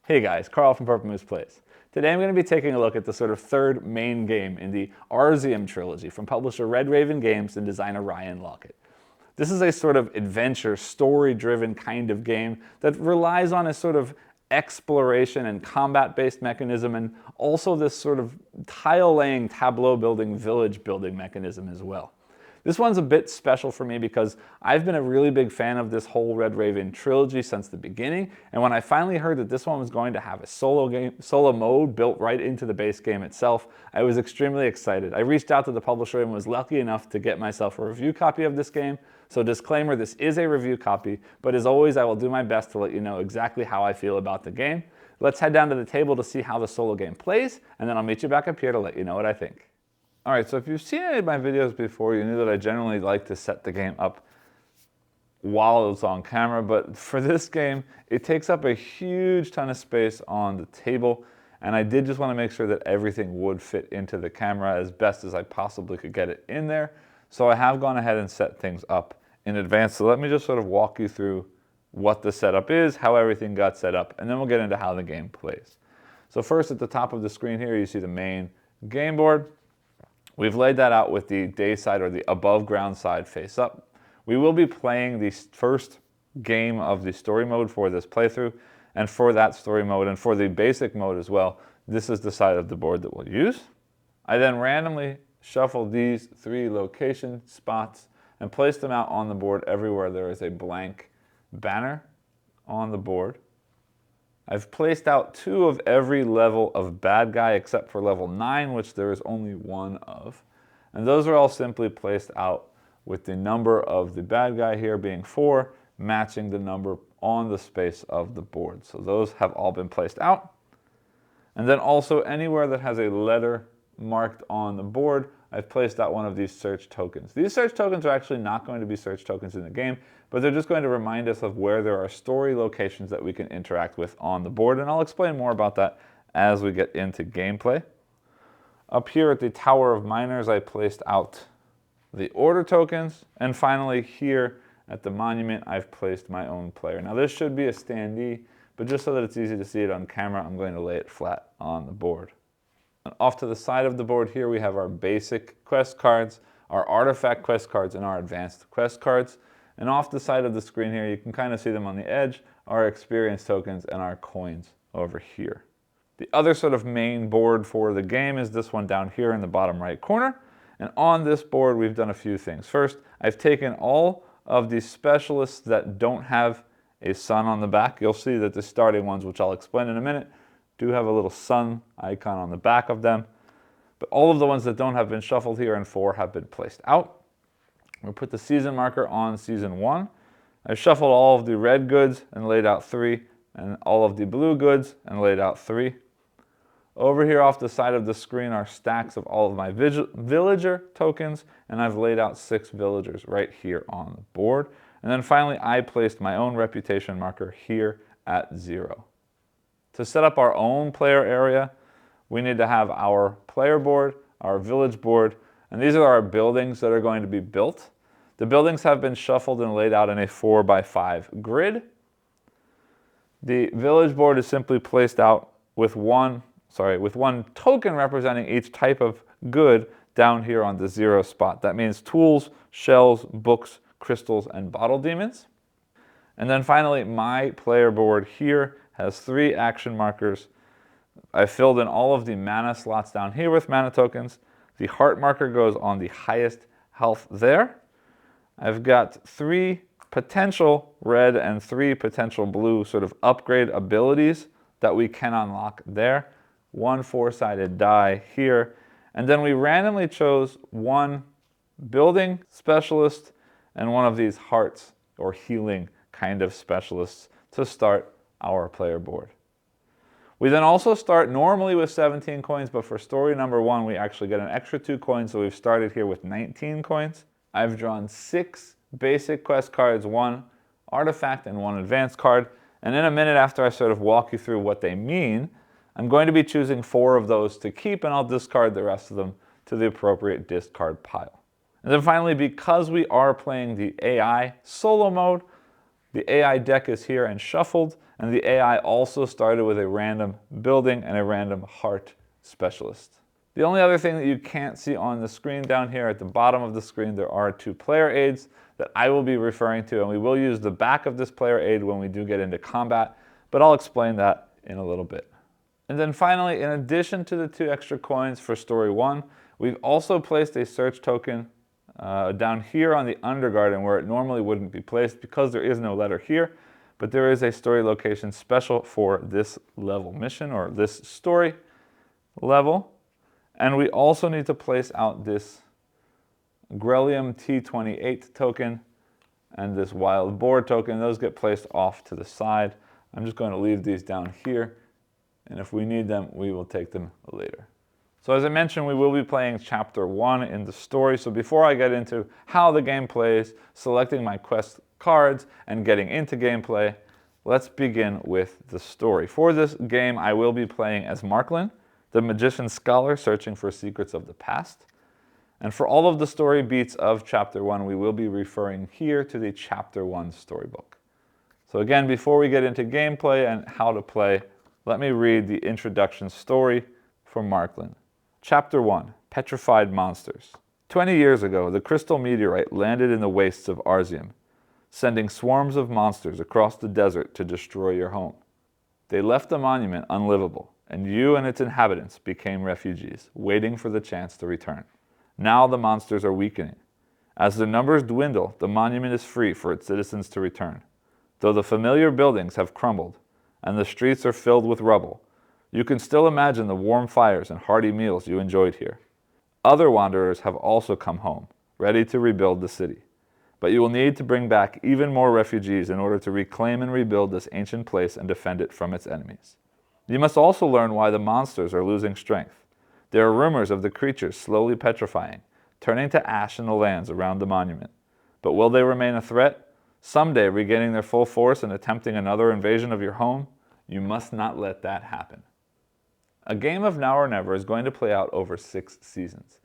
Hey guys, Carl from Purple Moose Plays. Today I'm going to be taking a look at the sort of third main game in the Arzium trilogy from publisher Red Raven Games and designer Ryan Luakat. This is a sort of adventure, story-driven kind of game that relies on a sort of exploration and combat-based mechanism, and also this sort of tile-laying, tableau-building, village-building mechanism as well. This one's a bit special for me because I've been a really big fan of this whole Red Raven trilogy since the beginning, and when I finally heard that this one was going to have a solo mode built right into the base game itself, I was extremely excited. I reached out to the publisher and was lucky enough to get myself a review copy of this game. So disclaimer, this is a review copy, but as always I will do my best to let you know exactly how I feel about the game. Let's head down to the table to see how the solo game plays, and then I'll meet you back up here to let you know what I think. Alright, so if you've seen any of my videos before, you knew that I generally like to set the game up while it's on camera, but for this game, it takes up a huge ton of space on the table, and I did just want to make sure that everything would fit into the camera as best as I possibly could get it in there. So I have gone ahead and set things up in advance, so let me just sort of walk you through what the setup is, how everything got set up, and then we'll get into how the game plays. So first, at the top of the screen here, you see the main game board. We've laid that out with the day side or the above ground side face up. We will be playing the first game of the story mode for this playthrough, and for that story mode and for the basic mode as well, this is the side of the board that we'll use. I then randomly shuffle these three location spots and place them out on the board everywhere there is a blank banner on the board. I've placed out 2 of every level of bad guy except for level 9, which there is only 1 of. And those are all simply placed out with the number of the bad guy here being 4, matching the number on the space of the board. So those have all been placed out. And then also anywhere that has a letter marked on the board, I've placed out one of these search tokens. These search tokens are actually not going to be search tokens in the game, but they're just going to remind us of where there are story locations that we can interact with on the board, and I'll explain more about that as we get into gameplay. Up here at the Tower of Miners, I placed out the order tokens, and finally here at the monument, I've placed my own player. Now this should be a standee, but just so that it's easy to see it on camera, I'm going to lay it flat on the board. And off to the side of the board here, we have our basic quest cards, our artifact quest cards, and our advanced quest cards. And off the side of the screen here, you can kind of see them on the edge, our experience tokens and our coins over here. The other sort of main board for the game is this one down here in the bottom right corner. And on this board, we've done a few things. First, I've taken all of the specialists that don't have a sun on the back. You'll see that the starting ones, which I'll explain in a minute, do have a little sun icon on the back of them. But all of the ones that don't have been shuffled here, and 4 have been placed out. We'll put the season marker on season 1. I've shuffled all of the red goods and laid out 3, and all of the blue goods and laid out 3. Over here off the side of the screen are stacks of all of my villager tokens, and I've laid out 6 villagers right here on the board. And then finally, I placed my own reputation marker here at 0. To set up our own player area, we need to have our player board, our village board, and these are our buildings that are going to be built. The buildings have been shuffled and laid out in a 4x5 grid. The village board is simply placed out with one token representing each type of good down here on the 0 spot. That means tools, shells, books, crystals, and bottle demons. And then finally, my player board here has 3 action markers. I filled in all of the mana slots down here with mana tokens. The heart marker goes on the highest health there. I've got 3 potential red and 3 potential blue sort of upgrade abilities that we can unlock there. 1 4-sided die here. And then we randomly chose 1 building specialist and 1 of these hearts or healing kind of specialists to start our player board. We then also start normally with 17 coins, but for story number 1, we actually get an extra 2 coins, so we've started here with 19 coins. I've drawn 6 basic quest cards, 1 artifact and 1 advanced card, and in a minute after I sort of walk you through what they mean, I'm going to be choosing 4 of those to keep, and I'll discard the rest of them to the appropriate discard pile. And then finally, because we are playing the AI solo mode, The AI deck is here and shuffled, and the AI also started with a random building and a random heart specialist. The only other thing that you can't see on the screen down here at the bottom of the screen, there are 2 player aids that I will be referring to, and we will use the back of this player aid when we do get into combat, but I'll explain that in a little bit. And then finally, in addition to the 2 extra coins for story 1, we've also placed a search token down here on the undergarden where it normally wouldn't be placed because there is no letter here, but there is a story location special for this level mission or this story level. And we also need to place out this Grellium T28 token and this wild boar token. Those get placed off to the side. I'm just going to leave these down here, and if we need them, we will take them later. So as I mentioned, we will be playing chapter 1 in the story. So before I get into how the game plays, selecting my quest cards, and getting into gameplay, let's begin with the story. For this game, I will be playing as Marklin, the magician scholar searching for secrets of the past. And for all of the story beats of chapter 1, we will be referring here to the chapter 1 storybook. So again, before we get into gameplay and how to play, let me read the introduction story for Marklin. Chapter 1, Petrified Monsters. 20 years ago, the crystal meteorite landed in the wastes of Arzium, sending swarms of monsters across the desert to destroy your home. They left the monument unlivable, and you and its inhabitants became refugees, waiting for the chance to return. Now the monsters are weakening. As their numbers dwindle, the monument is free for its citizens to return. Though the familiar buildings have crumbled, and the streets are filled with rubble, you can still imagine the warm fires and hearty meals you enjoyed here. Other wanderers have also come home, ready to rebuild the city. But you will need to bring back even more refugees in order to reclaim and rebuild this ancient place and defend it from its enemies. You must also learn why the monsters are losing strength. There are rumors of the creatures slowly petrifying, turning to ash in the lands around the monument. But will they remain a threat? Someday regaining their full force and attempting another invasion of your home? You must not let that happen. A game of Now or Never is going to play out over 6 seasons.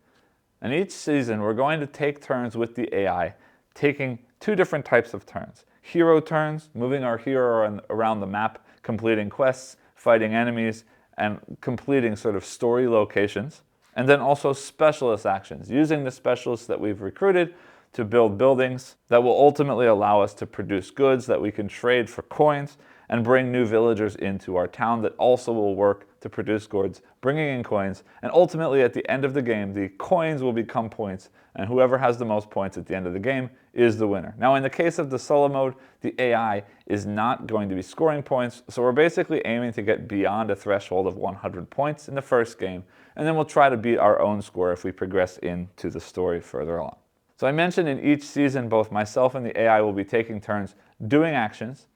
And each season we're going to take turns with the AI, taking 2 different types of turns. Hero turns, moving our hero around the map, completing quests, fighting enemies, and completing sort of story locations. And then also specialist actions, using the specialists that we've recruited to build buildings that will ultimately allow us to produce goods that we can trade for coins and bring new villagers into our town that also will work to produce goods, bringing in coins, and ultimately at the end of the game, the coins will become points, and whoever has the most points at the end of the game is the winner. Now in the case of the solo mode, the AI is not going to be scoring points, so we're basically aiming to get beyond a threshold of 100 points in the first game, and then we'll try to beat our own score if we progress into the story further along. So I mentioned in each season, both myself and the AI will be taking turns doing actions.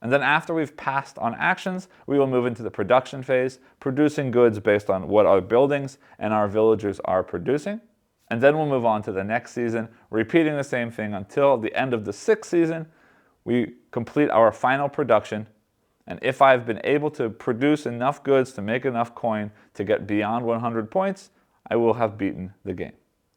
And then after we've passed on actions, we will move into the production phase, producing goods based on what our buildings and our villagers are producing. And then we'll move on to the next season, repeating the same thing until the end of the 6th season, we complete our final production. And if I've been able to produce enough goods to make enough coin to get beyond 100 points, I will have beaten the game.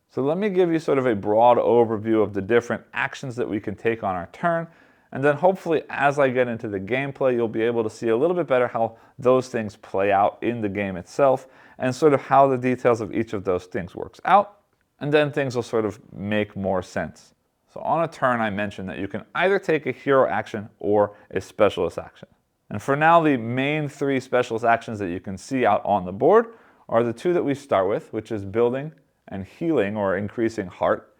So let me give you sort of a broad overview of the different actions that we can take on our turn. And then hopefully as I get into the gameplay, you'll be able to see a little bit better how those things play out in the game itself and sort of how the details of each of those things works out. And then things will sort of make more sense. So on a turn, I mentioned that you can either take a hero action or a specialist action. And for now, the main 3 specialist actions that you can see out on the board are the 2 that we start with, which is building and healing or increasing heart.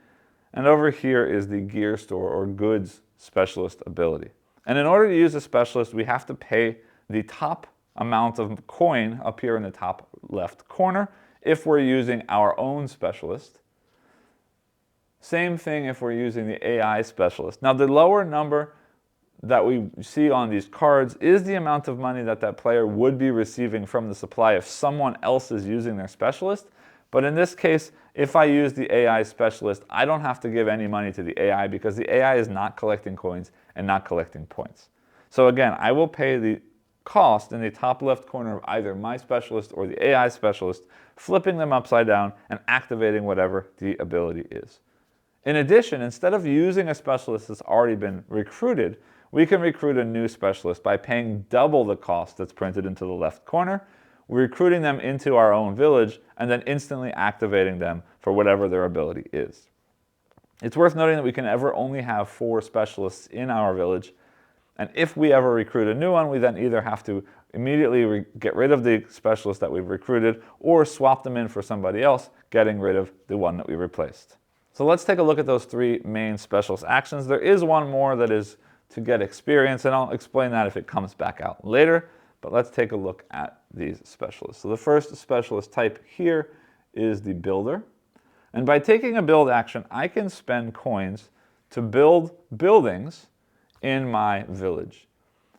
And over here is the gear store or goods specialist ability. And in order to use a specialist, we have to pay the top amount of coin up here in the top left corner if we're using our own specialist. Same thing if we're using the AI specialist. Now the lower number that we see on these cards is the amount of money that that player would be receiving from the supply if someone else is using their specialist. But in this case, if I use the AI specialist, I don't have to give any money to the AI because the AI is not collecting coins and not collecting points. So again, I will pay the cost in the top left corner of either my specialist or the AI specialist, flipping them upside down and activating whatever the ability is. In addition, instead of using a specialist that's already been recruited, we can recruit a new specialist by paying double the cost that's printed into the left corner. We're recruiting them into our own village and then instantly activating them for whatever their ability is. It's worth noting that we can ever only have 4 specialists in our village, and if we ever recruit a new one, we then either have to immediately get rid of the specialist that we've recruited or swap them in for somebody else, getting rid of the one that we replaced. So let's take a look at those 3 main specialist actions. There is one more that is to get experience, and I'll explain that if it comes back out later, but let's take a look at these specialists. So the first specialist type here is the builder. And by taking a build action, I can spend coins to build buildings in my village.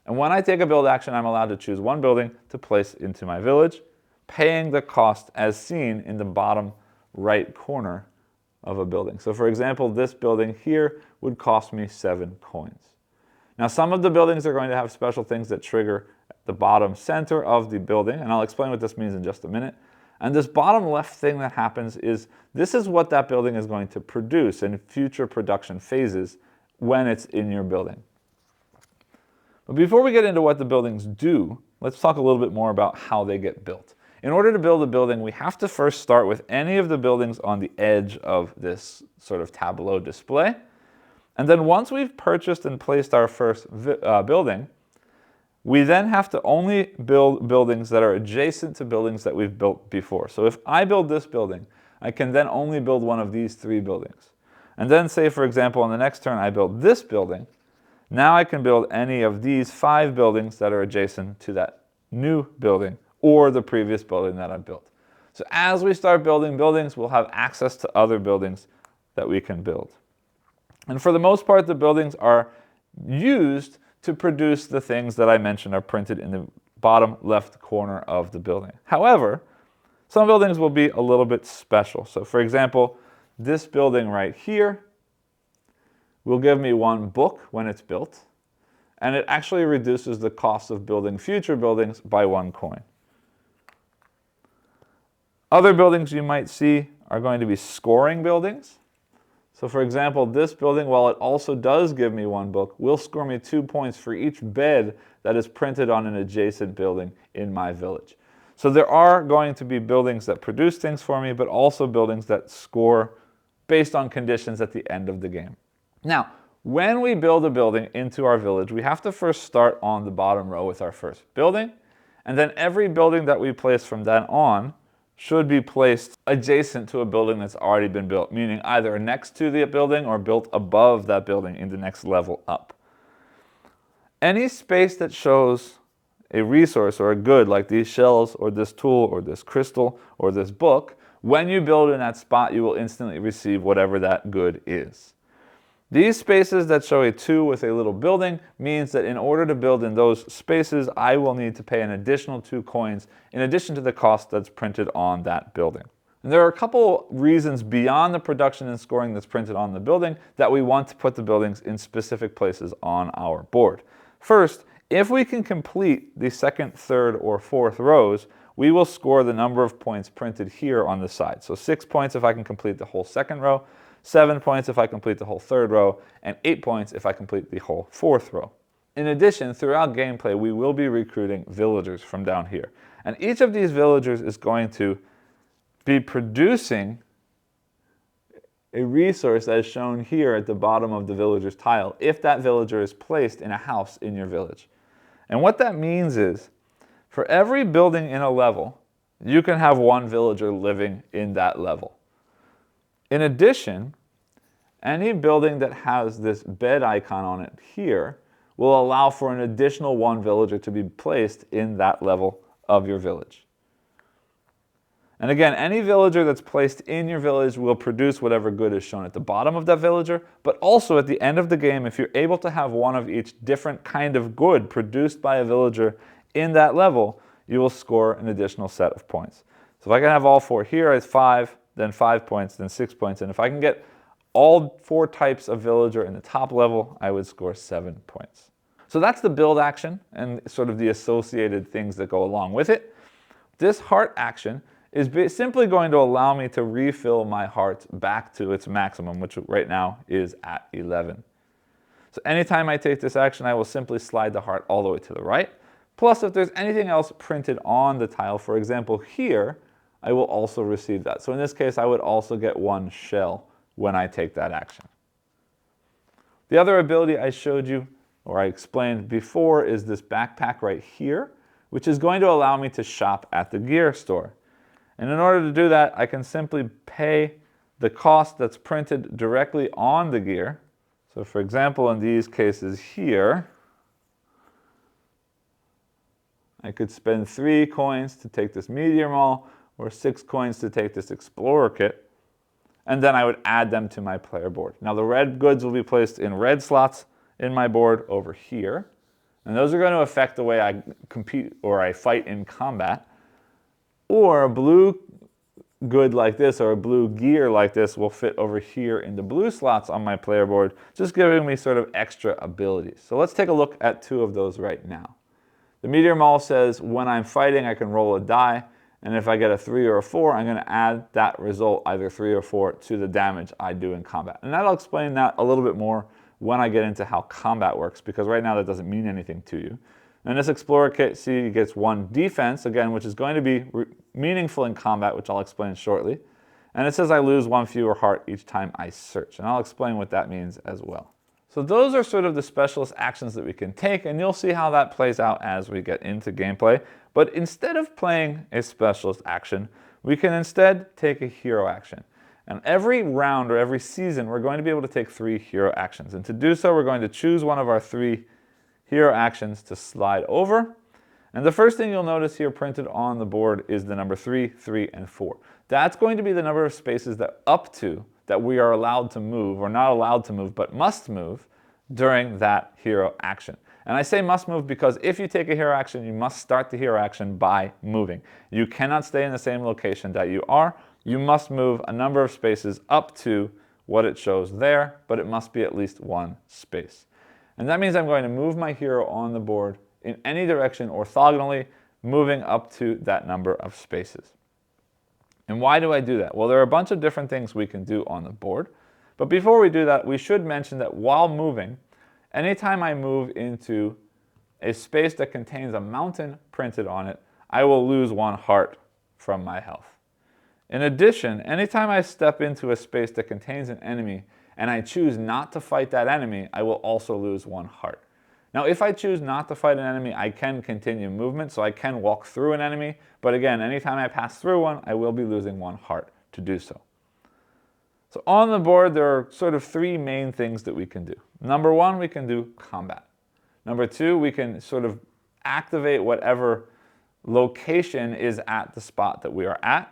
And when I take a build action, I'm allowed to choose one building to place into my village, paying the cost as seen in the bottom right corner of a building. So for example, this building here would cost me 7 coins. Now some of the buildings are going to have special things that trigger the bottom center of the building, and I'll explain what this means in just a minute. And this bottom left thing that happens is, this is what that building is going to produce in future production phases when it's in your building. But before we get into what the buildings do, let's talk a little bit more about how they get built. In order to build a building, we have to first start with any of the buildings on the edge of this sort of tableau display. And then once we've purchased and placed our first building, we then have to only build buildings that are adjacent to buildings that we've built before. So if I build this building, I can then only build one of these 3 buildings. And then say, for example, on the next turn, I build this building. Now I can build any of these 5 buildings that are adjacent to that new building or the previous building that I built. So as we start building buildings, we'll have access to other buildings that we can build. And for the most part, the buildings are used to produce the things that I mentioned are printed in the bottom left corner of the building. However, some buildings will be a little bit special. So for example, this building right here will give me 1 book when it's built, and it actually reduces the cost of building future buildings by 1 coin. Other buildings you might see are going to be scoring buildings. So for example, this building, while it also does give me 1 book, will score me 2 points for each bed that is printed on an adjacent building in my village. So there are going to be buildings that produce things for me, but also buildings that score based on conditions at the end of the game. Now, when we build a building into our village, we have to first start on the bottom row with our first building, and then every building that we place from then on should be placed adjacent to a building that's already been built, meaning either next to the building or built above that building in the next level up. Any space that shows a resource or a good, like these shells or this tool or this crystal or this book, when you build in that spot, you will instantly receive whatever that good is. These spaces that show a 2 with a little building means that in order to build in those spaces, I will need to pay an additional 2 coins in addition to the cost that's printed on that building. And there are a couple reasons beyond the production and scoring that's printed on the building that we want to put the buildings in specific places on our board. First, if we can complete the 2nd, 3rd, or 4th rows, we will score the number of points printed here on the side. So 6 points if I can complete the whole 2nd row, 7 points if I complete the whole 3rd row, and 8 points if I complete the whole 4th row. In addition, throughout gameplay, we will be recruiting villagers from down here. And each of these villagers is going to be producing a resource that is shown here at the bottom of the villager's tile, if that villager is placed in a house in your village. And what that means is, for every building in a level, you can have 1 villager living in that level. In addition, any building that has this bed icon on it here will allow for an additional 1 villager to be placed in that level of your village. And again, any villager that's placed in your village will produce whatever good is shown at the bottom of that villager, but also at the end of the game, if you're able to have 1 of each different kind of good produced by a villager in that level, you will score an additional set of points. So if I can have all 4 here, it's 5, then 5 points, then 6 points. And if I can get all 4 types of villager in the top level, I would score 7 points. So that's the build action and sort of the associated things that go along with it. This heart action is simply going to allow me to refill my hearts back to its maximum, which right now is at 11. So anytime I take this action, I will simply slide the heart all the way to the right. Plus, if there's anything else printed on the tile, for example here, I will also receive that. So in this case, I would also get 1 shell when I take that action. The other ability I showed you, or I explained before, is this backpack right here, which is going to allow me to shop at the gear store. And in order to do that, I can simply pay the cost that's printed directly on the gear. So for example, in these cases here, I could spend 3 coins to take this meteor maul, or 6 coins to take this explorer kit, and then I would add them to my player board. Now the red goods will be placed in red slots in my board over here, and those are going to affect the way I compete or I fight in combat. Or a blue good like this, or a blue gear like this, will fit over here in the blue slots on my player board, just giving me sort of extra abilities. So let's take a look at 2 of those right now. The meteor maul says when I'm fighting, I can roll a die, and if I get a 3 or a 4, I'm going to add that result, either 3 or 4, to the damage I do in combat. And I'll explain that a little bit more when I get into how combat works, because right now that doesn't mean anything to you. And this explorer kit, see, gets 1 defense, again, which is going to be meaningful in combat, which I'll explain shortly. And it says I lose 1 fewer heart each time I search, and I'll explain what that means as well. So those are sort of the specialist actions that we can take, and you'll see how that plays out as we get into gameplay. But instead of playing a specialist action, we can instead take a hero action. And every round or every season, we're going to be able to take 3 hero actions. And to do so, we're going to choose one of our 3 hero actions to slide over. And the first thing you'll notice here printed on the board is the number 3, 3, and 4. That's going to be the number of spaces that we are allowed to move, or not allowed to move, but must move during that hero action. And I say must move because if you take a hero action, you must start the hero action by moving. You cannot stay in the same location that you are. You must move a number of spaces up to what it shows there, but it must be at least 1 space. And that means I'm going to move my hero on the board in any direction orthogonally, moving up to that number of spaces. And why do I do that? Well, there are a bunch of different things we can do on the board. But before we do that, we should mention that while moving, anytime I move into a space that contains a mountain printed on it, I will lose 1 heart from my health. In addition, anytime I step into a space that contains an enemy and I choose not to fight that enemy, I will also lose 1 heart. Now, if I choose not to fight an enemy, I can continue movement, so I can walk through an enemy. But again, anytime I pass through one, I will be losing 1 heart to do so. So on the board, there are sort of 3 main things that we can do. Number 1, we can do combat. Number 2, we can sort of activate whatever location is at the spot that we are at.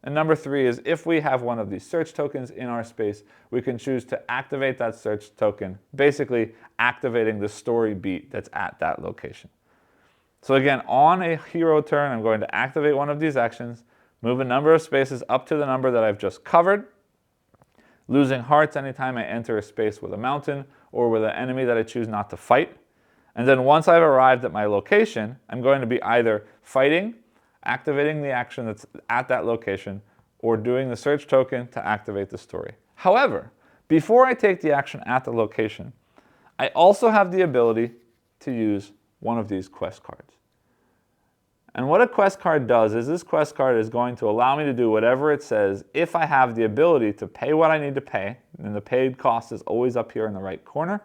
And number 3 is if we have one of these search tokens in our space, we can choose to activate that search token, basically activating the story beat that's at that location. So again, on a hero turn, I'm going to activate one of these actions, move a number of spaces up to the number that I've just covered, losing hearts anytime I enter a space with a mountain or with an enemy that I choose not to fight. And then once I've arrived at my location, I'm going to be either fighting, activating the action that's at that location, or doing the search token to activate the story. However, before I take the action at the location, I also have the ability to use one of these quest cards. And what a quest card does is this quest card is going to allow me to do whatever it says if I have the ability to pay what I need to pay, and the paid cost is always up here in the right corner,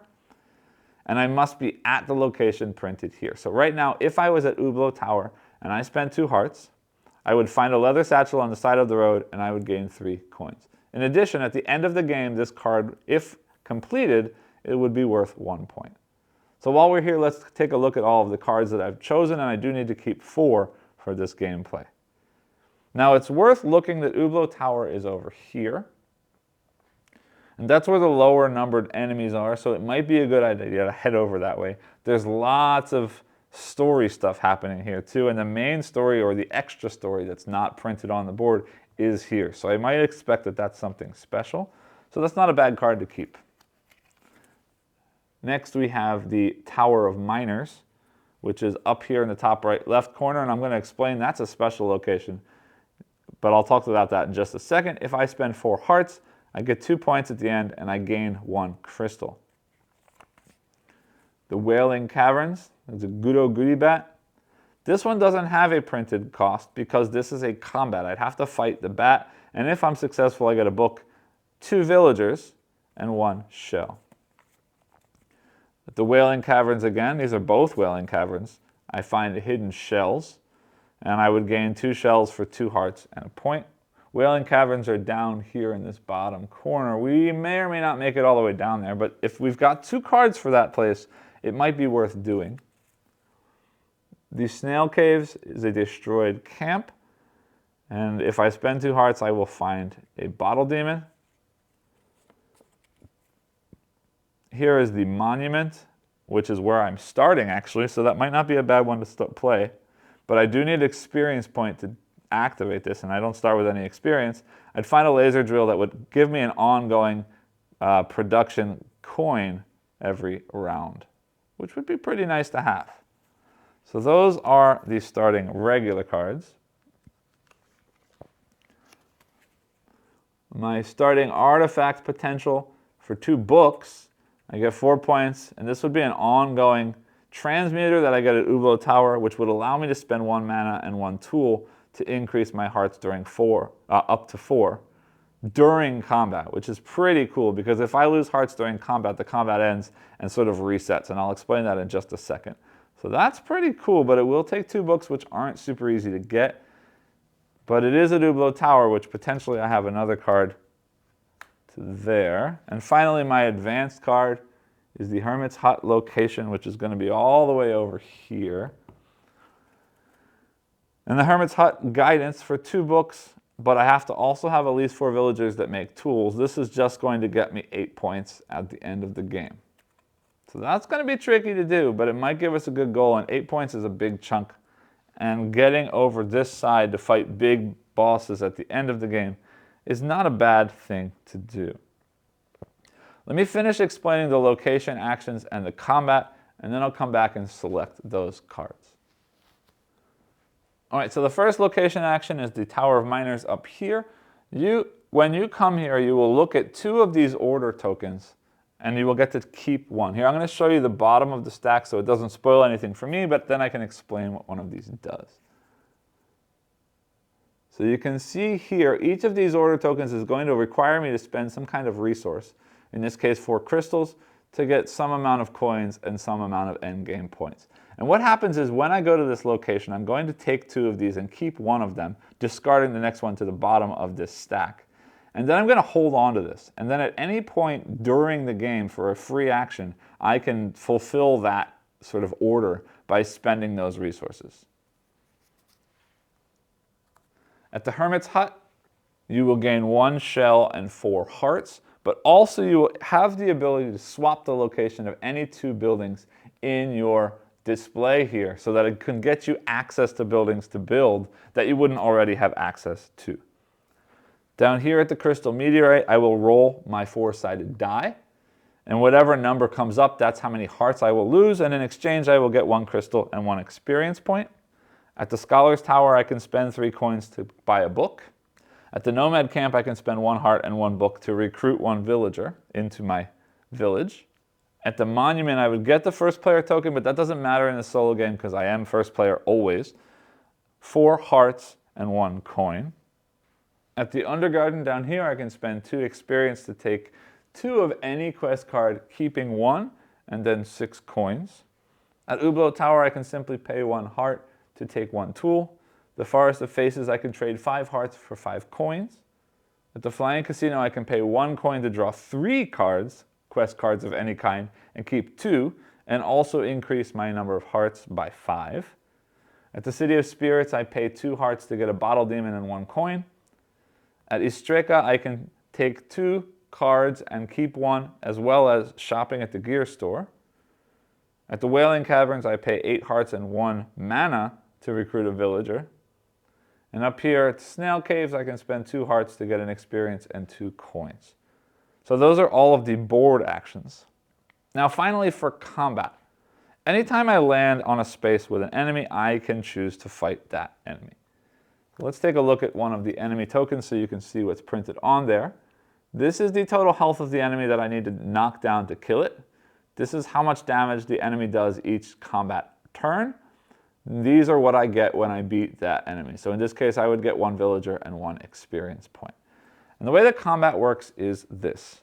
and I must be at the location printed here. So right now, if I was at Ublo Tower and I spent 2 hearts, I would find a leather satchel on the side of the road and I would gain 3 coins. In addition, at the end of the game, this card, if completed, it would be worth 1 point. So while we're here, let's take a look at all of the cards that I've chosen, and I do need to keep 4 for this gameplay. Now it's worth looking that Ublo Tower is over here. And that's where the lower numbered enemies are, so it might be a good idea to head over that way. There's lots of story stuff happening here too, and the main story or the extra story that's not printed on the board is here. So I might expect that that's something special. So that's not a bad card to keep. Next we have the Tower of Miners, which is up here in the top right left corner, and I'm going to explain that's a special location, but I'll talk about that in just a second. If I spend 4 hearts, I get 2 points at the end and I gain 1 crystal. The Wailing Caverns, that's a good old goodie bat. This one doesn't have a printed cost because this is a combat. I'd have to fight the bat, and if I'm successful, I get a book, 2 villagers, and 1 shell. At the Wailing Caverns again, these are both Wailing Caverns. I find hidden shells, and I would gain 2 shells for 2 hearts and a point. Wailing Caverns are down here in this bottom corner. We may or may not make it all the way down there, but if we've got 2 cards for that place, it might be worth doing. The Snail Caves is a destroyed camp, and if I spend 2 hearts, I will find a Bottle Demon. Here is the Monument, which is where I'm starting actually, so that might not be a bad one to play. But I do need an experience point to activate this, and I don't start with any experience. I'd find a laser drill that would give me an ongoing production coin every round, which would be pretty nice to have. So those are the starting regular cards. My starting artifact potential for 2 books, I get 4 points, and this would be an ongoing transmuter that I get at Ublo Tower, which would allow me to spend 1 mana and 1 tool to increase my hearts during up to 4 during combat, which is pretty cool because if I lose hearts during combat, the combat ends and sort of resets, and I'll explain that in just a second. So that's pretty cool, but it will take 2 books, which aren't super easy to get. But it is at Ublo Tower, which potentially I have another card to there. And finally, my advanced card is the Hermit's Hut location, which is going to be all the way over here. And the Hermit's Hut guidance for 2 books, but I have to also have at least 4 villagers that make tools. This is just going to get me 8 points at the end of the game. So that's going to be tricky to do, but it might give us a good goal, and 8 points is a big chunk. And getting over this side to fight big bosses at the end of the game is not a bad thing to do. Let me finish explaining the location actions and the combat, and then I'll come back and select those cards. All right, so the first location action is the Tower of Miners up here. When you come here, you will look at 2 of these order tokens, and you will get to keep 1. Here, I'm going to show you the bottom of the stack so it doesn't spoil anything for me, but then I can explain what one of these does. So you can see here, each of these order tokens is going to require me to spend some kind of resource, in this case 4 crystals, to get some amount of coins and some amount of endgame points. And what happens is when I go to this location, I'm going to take 2 of these and keep 1 of them, discarding the next one to the bottom of this stack. And then I'm going to hold on to this. And then at any point during the game for a free action, I can fulfill that sort of order by spending those resources. At the Hermit's Hut, you will gain 1 shell and 4 hearts, but also you will have the ability to swap the location of any 2 buildings in your display here so that it can get you access to buildings to build that you wouldn't already have access to. Down here at the Crystal Meteorite, I will roll my 4-sided die, and whatever number comes up, that's how many hearts I will lose, and in exchange I will get 1 crystal and 1 experience point. At the Scholar's Tower, I can spend 3 coins to buy a book. At the Nomad Camp, I can spend 1 heart and 1 book to recruit 1 villager into my village. At the Monument, I would get the first player token, but that doesn't matter in the solo game because I am first player always. 4 hearts and 1 coin. At the Undergarden down here, I can spend 2 experience to take 2 of any quest card, keeping 1, and then 6 coins. At Ublo Tower, I can simply pay 1 heart to take 1 tool. The Forest of Faces, I can trade 5 hearts for 5 coins. At the Flying Casino, I can pay 1 coin to draw 3 cards, quest cards of any kind, and keep 2, and also increase my number of hearts by 5. At the City of Spirits, I pay 2 hearts to get a Bottle Demon and 1 coin. At Istreka, I can take 2 cards and keep 1, as well as shopping at the gear store. At the Wailing Caverns, I pay 8 hearts and 1 mana to recruit a villager. And up here at Snail Caves, I can spend 2 hearts to get an experience and 2 coins. So those are all of the board actions. Now finally for combat. Anytime I land on a space with an enemy, I can choose to fight that enemy. Let's take a look at one of the enemy tokens so you can see what's printed on there. This is the total health of the enemy that I need to knock down to kill it. This is how much damage the enemy does each combat turn. These are what I get when I beat that enemy. So in this case, I would get 1 villager and 1 experience point. And the way that combat works is this.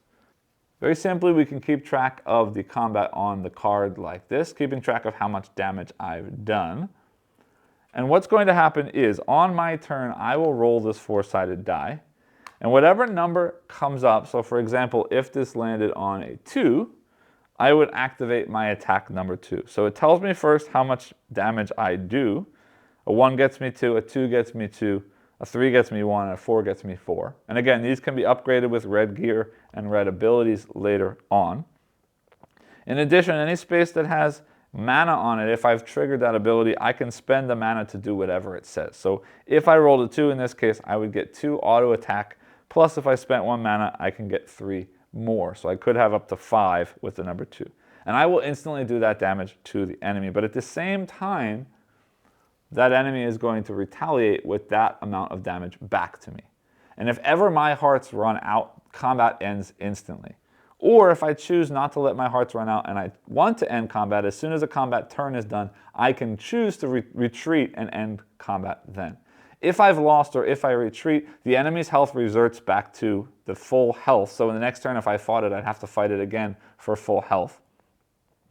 Very simply, we can keep track of the combat on the card like this, keeping track of how much damage I've done. And what's going to happen is, on my turn, I will roll this 4-sided die. And whatever number comes up, so for example, if this landed on a 2, I would activate my attack number 2. So it tells me first how much damage I do. A 1 gets me 2, a 2 gets me 2, a 3 gets me 1, and a 4 gets me 4. And again, these can be upgraded with red gear and red abilities later on. In addition, any space that has mana on it, if I've triggered that ability, I can spend the mana to do whatever it says. So if I rolled a 2 in this case, I would get 2 auto attack, plus if I spent 1 mana, I can get 3 more. So I could have up to 5 with the number 2. And I will instantly do that damage to the enemy. But at the same time, that enemy is going to retaliate with that amount of damage back to me. And if ever my hearts run out, combat ends instantly. Or if I choose not to let my hearts run out and I want to end combat, as soon as a combat turn is done, I can choose to retreat and end combat then. If I've lost or if I retreat, the enemy's health reverts back to the full health. So in the next turn, if I fought it, I'd have to fight it again for full health.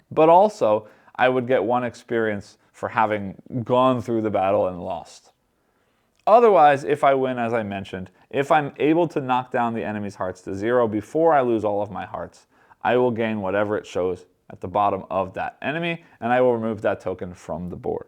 But also, I would get 1 experience for having gone through the battle and lost. Otherwise, if I win, as I mentioned, if I'm able to knock down the enemy's hearts to 0 before I lose all of my hearts, I will gain whatever it shows at the bottom of that enemy, and I will remove that token from the board.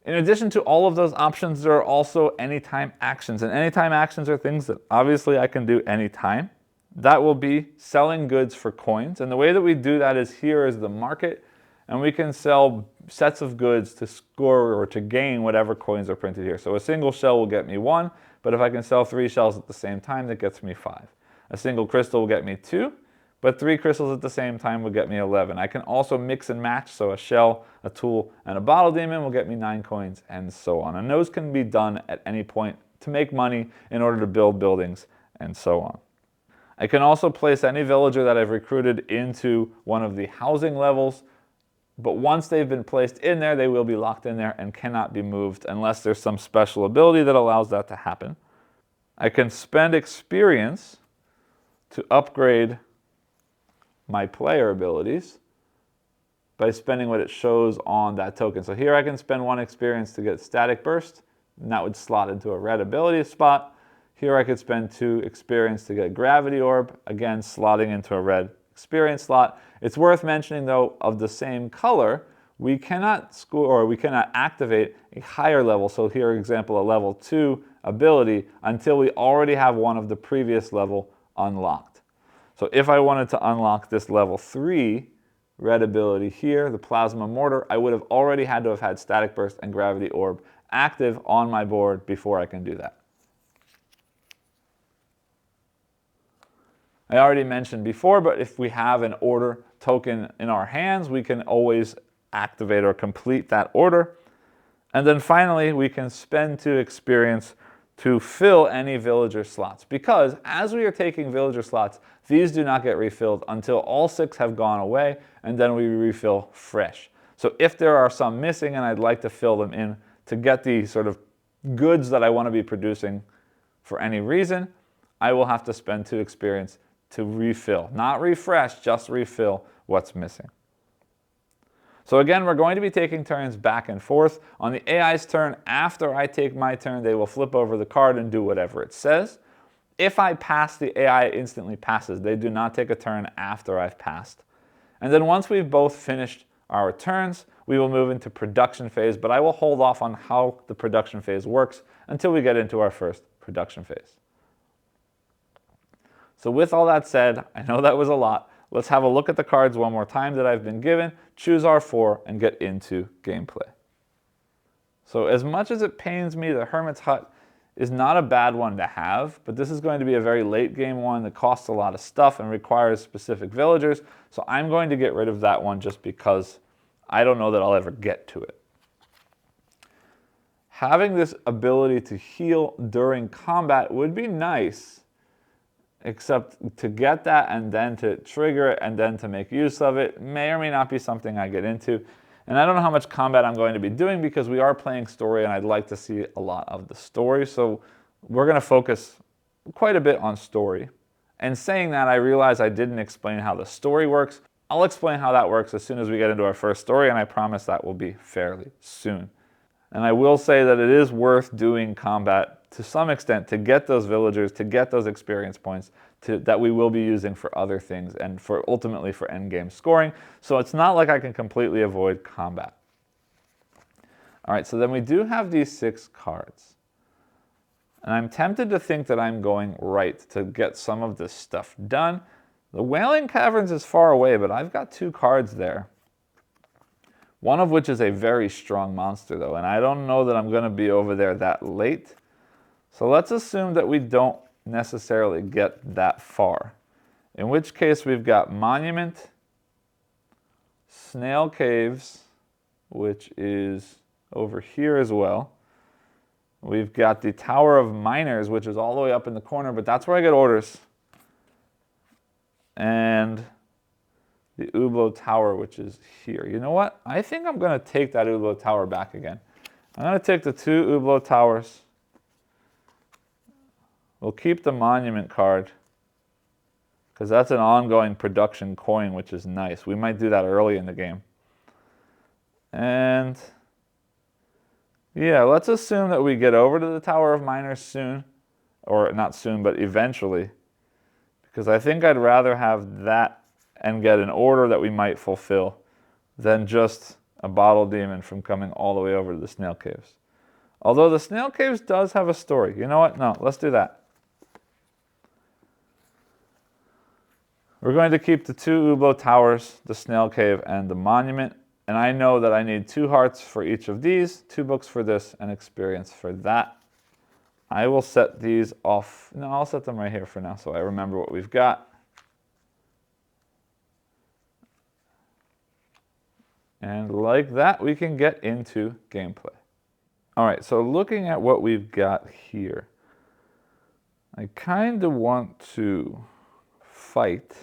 In addition to all of those options, there are also anytime actions. And anytime actions are things that obviously I can do anytime. That will be selling goods for coins. And the way that we do that is here is the market. And we can sell sets of goods to score or to gain whatever coins are printed here. So a single shell will get me 1, but if I can sell 3 shells at the same time, that gets me 5. A single crystal will get me 2. But 3 crystals at the same time will get me 11. I can also mix and match, so a shell, a tool, and a bottle demon will get me 9 coins, and so on. And those can be done at any point to make money in order to build buildings, and so on. I can also place any villager that I've recruited into one of the housing levels, but once they've been placed in there, they will be locked in there and cannot be moved unless there's some special ability that allows that to happen. I can spend experience to upgrade my player abilities by spending what it shows on that token. So here I can spend 1 experience to get static burst, and that would slot into a red ability spot. Here I could spend 2 experience to get gravity orb, again slotting into a red experience slot. It's worth mentioning though, of the same color, we cannot score or we cannot activate a higher level. So here, for example, a level 2 ability until we already have one of the previous level unlocked. So if I wanted to unlock this level 3 red ability here, the Plasma Mortar, I would have already had to have had Static Burst and Gravity Orb active on my board before I can do that. I already mentioned before, but if we have an order token in our hands, we can always activate or complete that order. And then finally, we can spend 2 experience to fill any villager slots. Because as we are taking villager slots, these do not get refilled until all 6 have gone away, and then we refill fresh. So if there are some missing and I'd like to fill them in to get the sort of goods that I want to be producing for any reason, I will have to spend 2 experience to refill. Not refresh, just refill what's missing. So again, we're going to be taking turns back and forth. On the AI's turn, after I take my turn, they will flip over the card and do whatever it says. If I pass, the AI instantly passes. They do not take a turn after I've passed. And then once we've both finished our turns, we will move into production phase, but I will hold off on how the production phase works until we get into our first production phase. So with all that said, I know that was a lot. Let's have a look at the cards one more time that I've been given, choose our 4, and get into gameplay. So as much as it pains me, the Hermit's Hut is not a bad one to have, but this is going to be a very late game one that costs a lot of stuff and requires specific villagers, so I'm going to get rid of that one just because I don't know that I'll ever get to it. Having this ability to heal during combat would be nice, except to get that and then to trigger it and then to make use of it may or may not be something I get into. And I don't know how much combat I'm going to be doing because we are playing story and I'd like to see a lot of the story. So we're going to focus quite a bit on story. And saying that, I realize I didn't explain how the story works. I'll explain how that works as soon as we get into our first story, and I promise that will be fairly soon. And I will say that it is worth doing combat to some extent to get those villagers, to get those experience points that we will be using for other things and for ultimately for endgame scoring. So it's not like I can completely avoid combat. All right, so then we do have these 6 cards. And I'm tempted to think that I'm going right to get some of this stuff done. The Wailing Caverns is far away, but I've got 2 cards there. One of which is a very strong monster, though, and I don't know that I'm going to be over there that late. So let's assume that we don't necessarily get that far. In which case, we've got Monument, Snail Caves, which is over here as well. We've got the Tower of Miners, which is all the way up in the corner, but that's where I get orders. And the Ublo Tower, which is here. You know what? I think I'm going to take that Ublo Tower back again. I'm going to take the 2 Ublo Towers. We'll keep the Monument card because that's an ongoing production coin, which is nice. We might do that early in the game. And yeah, let's assume that we get over to the Tower of Miners soon. Or not soon, but eventually. Because I think I'd rather have that and get an order that we might fulfill than just a Bottle Demon from coming all the way over to the Snail Caves. Although the Snail Caves does have a story. You know what? No, let's do that. We're going to keep the 2 Ublo Towers, the Snail Cave, and the Monument. And I know that I need 2 hearts for each of these, 2 books for this, and experience for that. I will set these off. No, I'll set them right here for now so I remember what we've got. And like that, we can get into gameplay. All right, so looking at what we've got here, I kind of want to fight.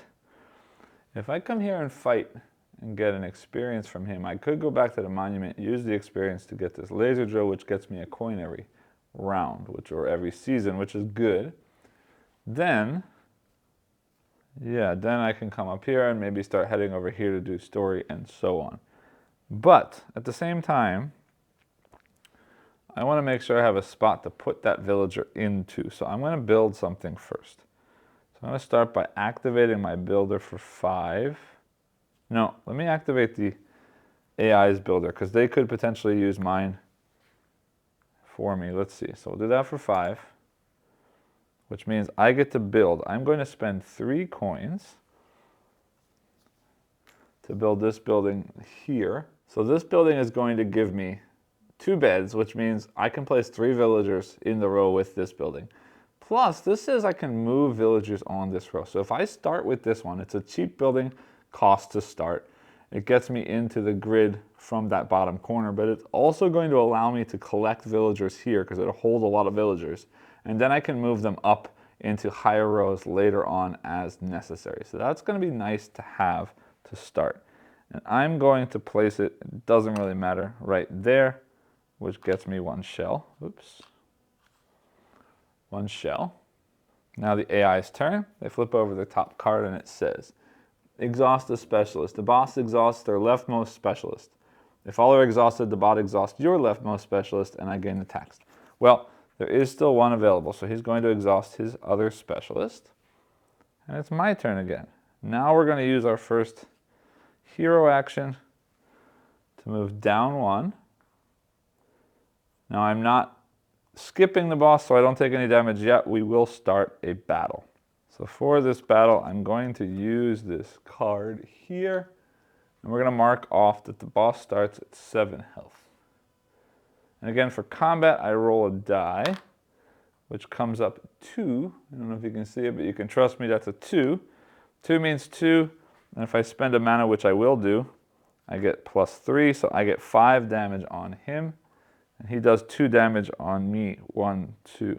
If I come here and fight and get an experience from him, I could go back to the Monument, use the experience to get this laser drill, which gets me a coin every round, or every season, which is good. Then, yeah, then I can come up here and maybe start heading over here to do story and so on. But at the same time, I want to make sure I have a spot to put that villager into. So I'm going to build something first. So I'm going to start by activating my builder for 5. No, let me activate the AI's builder because they could potentially use mine for me. Let's see. So we'll do that for 5, which means I get to build. I'm going to spend 3 coins to build this building here. So this building is going to give me 2 beds, which means I can place 3 villagers in the row with this building. Plus, this says I can move villagers on this row. So if I start with this one, it's a cheap building cost to start. It gets me into the grid from that bottom corner, but it's also going to allow me to collect villagers here because it'll hold a lot of villagers. And then I can move them up into higher rows later on as necessary. So that's going to be nice to have to start. And I'm going to place it, it doesn't really matter, right there, which gets me 1 shell. Oops. 1 shell. Now the AI's turn. They flip over the top card and it says, exhaust a specialist. The boss exhausts their leftmost specialist. If all are exhausted, the bot exhausts your leftmost specialist and I gain the tax. Well, there is still 1 available, so he's going to exhaust his other specialist. And it's my turn again. Now we're going to use our first hero action to move down 1. Now I'm not skipping the boss, so I don't take any damage yet. We will start a battle. So for this battle, I'm going to use this card here, and we're going to mark off that the boss starts at 7 health. And again, for combat, I roll a die, which comes up 2. I don't know if you can see it, but you can trust me, that's a 2. 2 means 2, and if I spend a mana, which I will do, I get +3, so I get 5 damage on him. And he does 2 damage on me, 1, 2.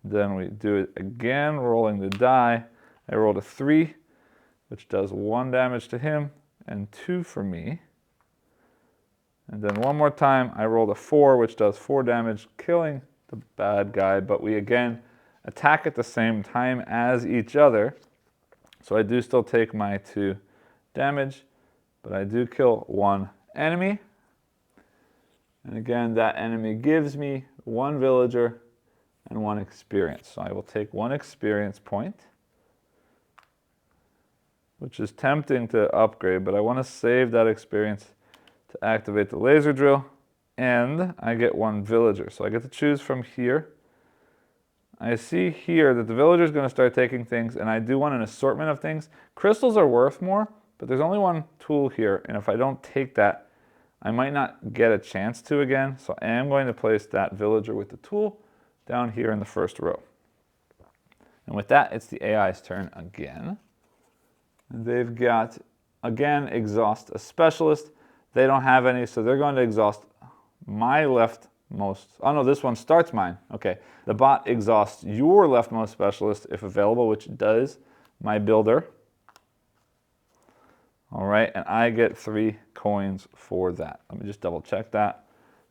Then we do it again, rolling the die. I rolled a 3, which does 1 damage to him and 2 for me. And then one more time, I rolled a 4, which does 4 damage, killing the bad guy. But we again attack at the same time as each other. So I do still take my 2 damage, but I do kill 1 enemy. And again, that enemy gives me 1 villager and 1 experience. So I will take 1 experience point, which is tempting to upgrade, but I want to save that experience to activate the laser drill, and I get 1 villager. So I get to choose from here. I see here that the villager is going to start taking things, and I do want an assortment of things. Crystals are worth more, but there's only 1 tool here, and if I don't take that, I might not get a chance to again. So I am going to place that villager with the tool down here in the first row. And with that, it's the AI's turn again. They've got, again, exhaust a specialist. They don't have any, so they're going to exhaust my leftmost. Oh no, this one starts mine. Okay, the bot exhausts your leftmost specialist if available, which does my builder. All right, and I get 3 coins for that. Let me just double check that.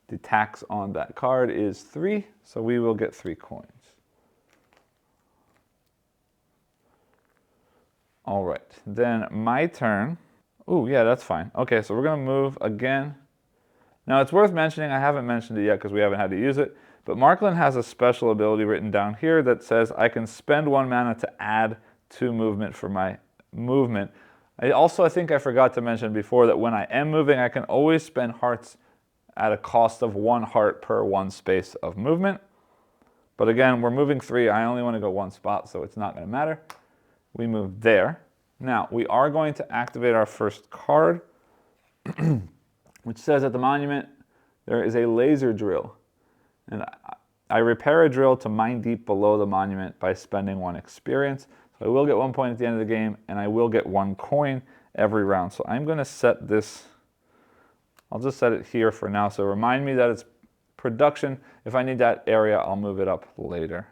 The tax on that card is 3, so we will get 3 coins. All right, then my turn. Ooh, yeah, that's fine. Okay, so we're gonna move again. Now it's worth mentioning, I haven't mentioned it yet because we haven't had to use it, but Marklin has a special ability written down here that says I can spend 1 mana to add 2 movement for my movement. I think I forgot to mention before that when I am moving, I can always spend hearts at a cost of 1 heart per 1 space of movement. But again, we're moving 3. I only want to go 1 spot, so it's not going to matter. We move there. Now, we are going to activate our first card, which says at the monument, there is a laser drill. And I repair a drill to mine deep below the monument by spending 1 experience. So I will get 1 point at the end of the game, and I will get 1 coin every round. So I'm going to set this, I'll just set it here for now. So remind me that it's production. If I need that area, I'll move it up later.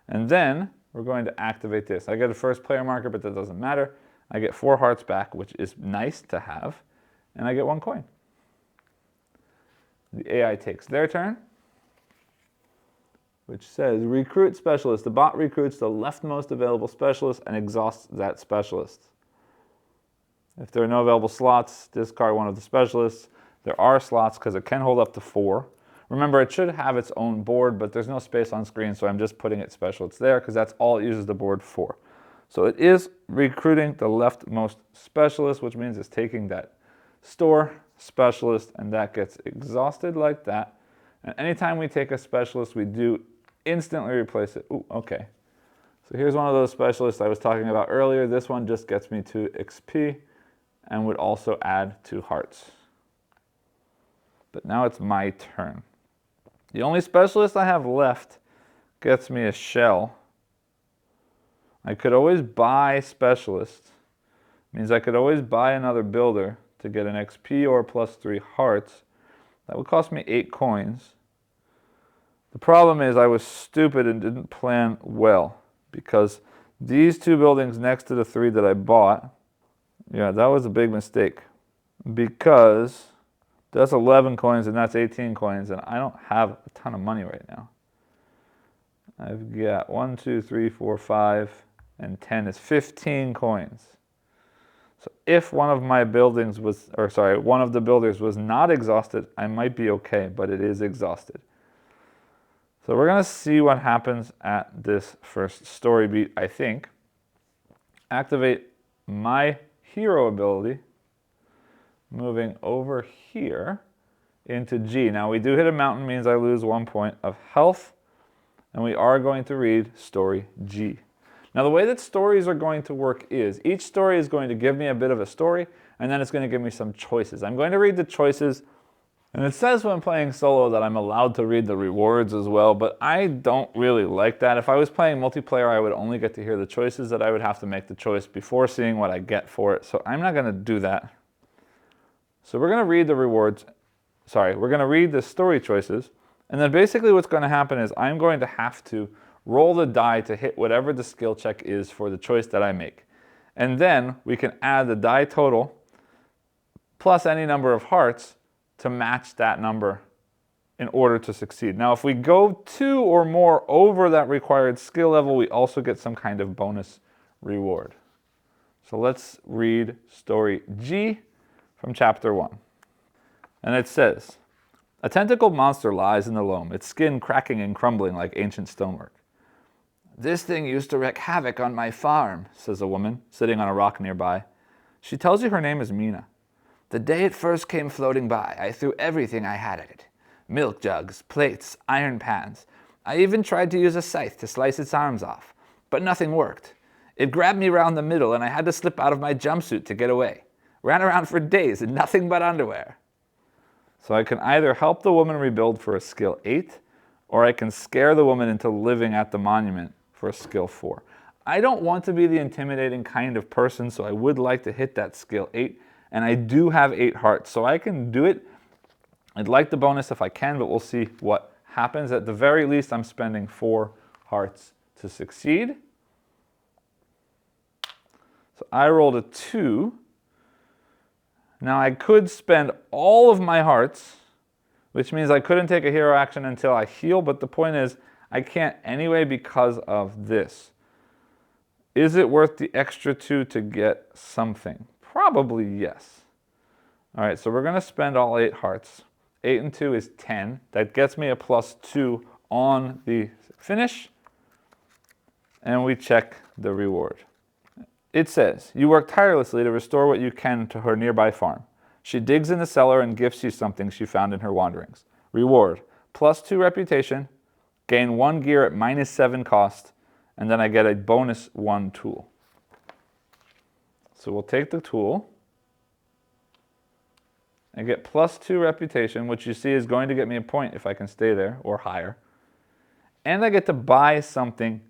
And then we're going to activate this. I get a first player marker, but that doesn't matter. I get 4 hearts back, which is nice to have, and I get 1 coin. The AI takes their turn, which says recruit specialist. The bot recruits the leftmost available specialist and exhausts that specialist. If there are no available slots, discard 1 of the specialists. There are slots because it can hold up to 4. Remember, it should have its own board, but there's no space on screen, so I'm just putting it specialists there because that's all it uses the board for. So it is recruiting the leftmost specialist, which means it's taking that store specialist, and that gets exhausted like that. And anytime we take a specialist, we do instantly replace it. Ooh, okay. So here's one of those specialists I was talking about earlier. This one just gets me 2 XP and would also add 2 hearts. But now it's my turn. The only specialist I have left gets me a shell. I could always buy specialists. Means I could always buy another builder to get an XP or plus 3 hearts. That would cost me 8 coins. The problem is I was stupid and didn't plan well, because these 2 buildings next to the 3 that I bought, yeah, that was a big mistake, because that's 11 coins and that's 18 coins, and I don't have a ton of money right now. I've got 1, 2, 3, 4, 5, and 10 is 15 coins. So if one of my buildings was, or sorry, one of the builders was not exhausted, I might be okay, but it is exhausted. So we're going to see what happens at this first story beat, I think. Activate my hero ability, moving over here into G. Now we do hit a mountain, means I lose 1 point of health, and we are going to read story G. Now the way that stories are going to work is, each story is going to give me a bit of a story, and then it's going to give me some choices. I'm going to read the choices, and it says when playing solo that I'm allowed to read the rewards as well, but I don't really like that. If I was playing multiplayer, I would only get to hear the choices, that I would have to make the choice before seeing what I get for it, so I'm not going to do that. So we're going to read the rewards, we're going to read the story choices, and then basically what's going to happen is I'm going to have to roll the die to hit whatever the skill check is for the choice that I make. And then we can add the die total plus any number of hearts to match that number in order to succeed. Now, if we go 2 or more over that required skill level, we also get some kind of bonus reward. So let's read story G from chapter 1. And it says, a tentacled monster lies in the loam, its skin cracking and crumbling like ancient stonework. This thing used to wreak havoc on my farm, says a woman sitting on a rock nearby. She tells you her name is Mina. The day it first came floating by, I threw everything I had at it. Milk jugs, plates, iron pans. I even tried to use a scythe to slice its arms off, but nothing worked. It grabbed me round the middle and I had to slip out of my jumpsuit to get away. Ran around for days in nothing but underwear. So I can either help the woman rebuild for a skill 8, or I can scare the woman into living at the monument for a skill 4. I don't want to be the intimidating kind of person, so I would like to hit that skill 8, and I do have 8 hearts, so I can do it. I'd like the bonus if I can, but we'll see what happens. At the very least, I'm spending 4 hearts to succeed. So I rolled a 2. Now I could spend all of my hearts, which means I couldn't take a hero action until I heal, but the point is I can't anyway because of this. Is it worth the extra 2 to get something? Probably yes. All right, so we're going to spend all 8 hearts. 8 and 2 is 10. That gets me a +2 on the finish. And we check the reward. It says, you work tirelessly to restore what you can to her nearby farm. She digs in the cellar and gifts you something she found in her wanderings. Reward, +2 reputation, gain 1 gear at -7 cost, and then I get a bonus 1 tool. So we'll take the tool. I get +2 reputation, which you see is going to get me a point if I can stay there, or higher. And I get to buy something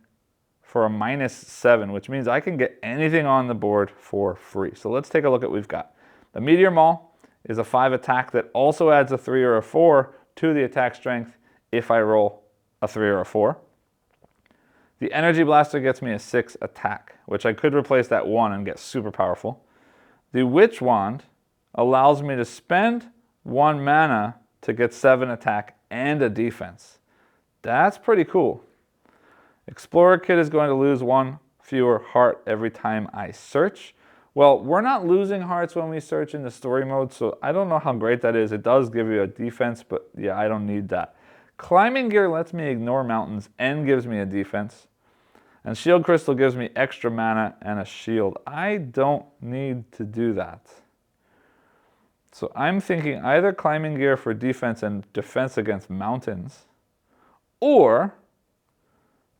for a -7, which means I can get anything on the board for free. So let's take a look at what we've got. The Meteor Maul is a 5 attack that also adds a 3 or a 4 to the attack strength if I roll a 3 or a 4. The Energy Blaster gets me a 6 attack, which I could replace that 1 and get super powerful. The Witch Wand allows me to spend 1 mana to get 7 attack and a defense. That's pretty cool. Explorer Kit is going to lose 1 fewer heart every time I search. Well, we're not losing hearts when we search in the story mode, so I don't know how great that is. It does give you a defense, but yeah, I don't need that. Climbing Gear lets me ignore mountains and gives me a defense. And Shield Crystal gives me extra mana and a shield. I don't need to do that. So I'm thinking either Climbing Gear for defense and defense against mountains, or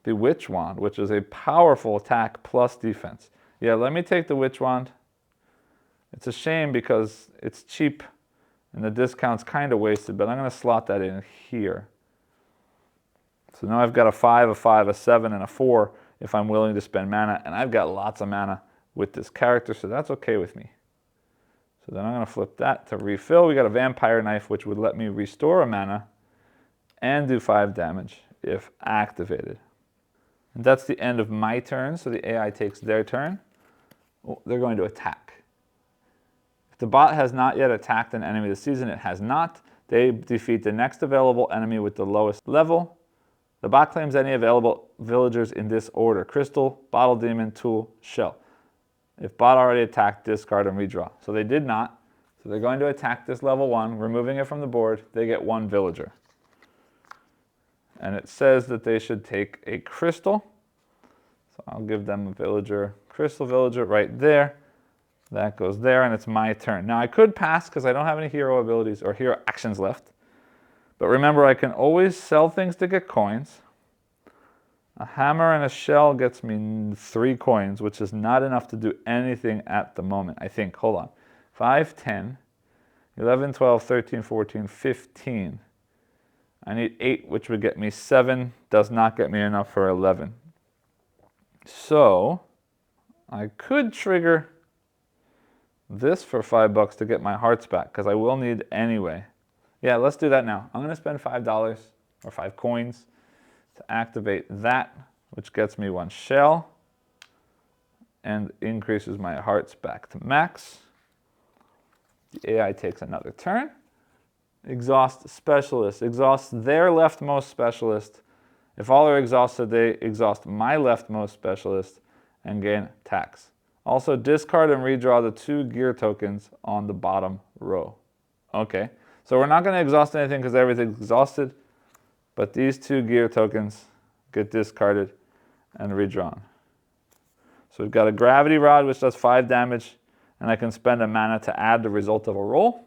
the Witch Wand, which is a powerful attack plus defense. Yeah, let me take the Witch Wand. It's a shame because it's cheap and the discount's kind of wasted, but I'm going to slot that in here. So now I've got a 5, a 5, a 7, and a 4 if I'm willing to spend mana, and I've got lots of mana with this character, so that's okay with me. So then I'm going to flip that to refill. We got a Vampire Knife, which would let me restore a mana and do 5 damage if activated. And that's the end of my turn, so the AI takes their turn. Oh, they're going to attack. If the bot has not yet attacked an enemy this season, it has not. They defeat the next available enemy with the lowest level. The bot claims any available villagers in this order: Crystal, Bottle Demon, Tool, Shell. If bot already attacked, discard and redraw. So they did not. So they're going to attack this level 1, removing it from the board. They get 1 villager. And it says that they should take a crystal. So I'll give them a villager, crystal villager right there. That goes there, and it's my turn. Now I could pass because I don't have any hero abilities or hero actions left. But remember, I can always sell things to get coins. A hammer and a shell gets me 3 coins, which is not enough to do anything at the moment, I think. Hold on. 5, 10, 11, 12, 13, 14, 15. I need 8, which would get me 7. Does not get me enough for 11. So I could trigger this for $5 to get my hearts back, because I will need anyway. Yeah, let's do that now. I'm going to spend $5 or 5 coins to activate that, which gets me 1 shell and increases my hearts back to max. The AI takes another turn. Exhaust specialist. Exhaust their leftmost specialist. If all are exhausted, they exhaust my leftmost specialist and gain tax. Also, discard and redraw the 2 gear tokens on the bottom row. Okay, so we're not going to exhaust anything because everything's exhausted, but these 2 gear tokens get discarded and redrawn. So we've got a gravity rod, which does 5 damage, and I can spend a mana to add the result of a roll,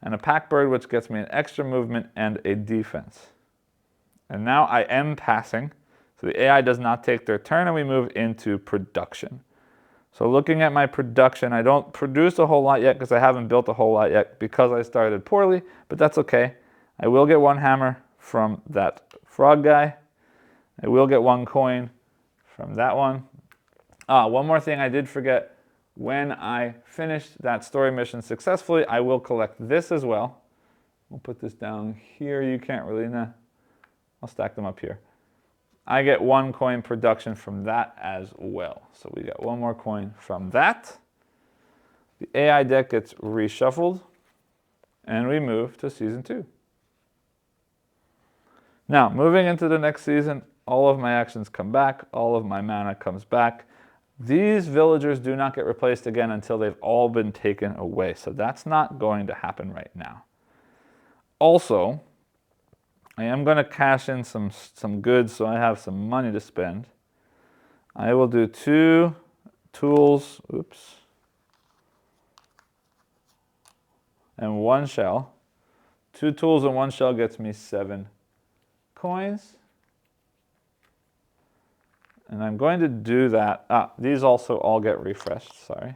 and a pack bird, which gets me an extra movement and a defense. And now I am passing, so the AI does not take their turn, and we move into production. So looking at my production, I don't produce a whole lot yet because I haven't built a whole lot yet because I started poorly, but that's okay. I will get 1 hammer from that frog guy. I will get 1 coin from that one. One more thing I did forget. When I finished that story mission successfully, I will collect this as well. We'll put this down here. You can't really, nah. I'll stack them up here. I get 1 coin production from that as well. So we got 1 more coin from that. The AI deck gets reshuffled, and we move to Season 2. Now, moving into the next season, all of my actions come back, all of my mana comes back. These villagers do not get replaced again until they've all been taken away, so that's not going to happen right now. Also, I am going to cash in some goods so I have some money to spend. I will do 2 tools, and 1 shell. 2 tools and 1 shell gets me 7 coins. And I'm going to do that. These also all get refreshed, sorry.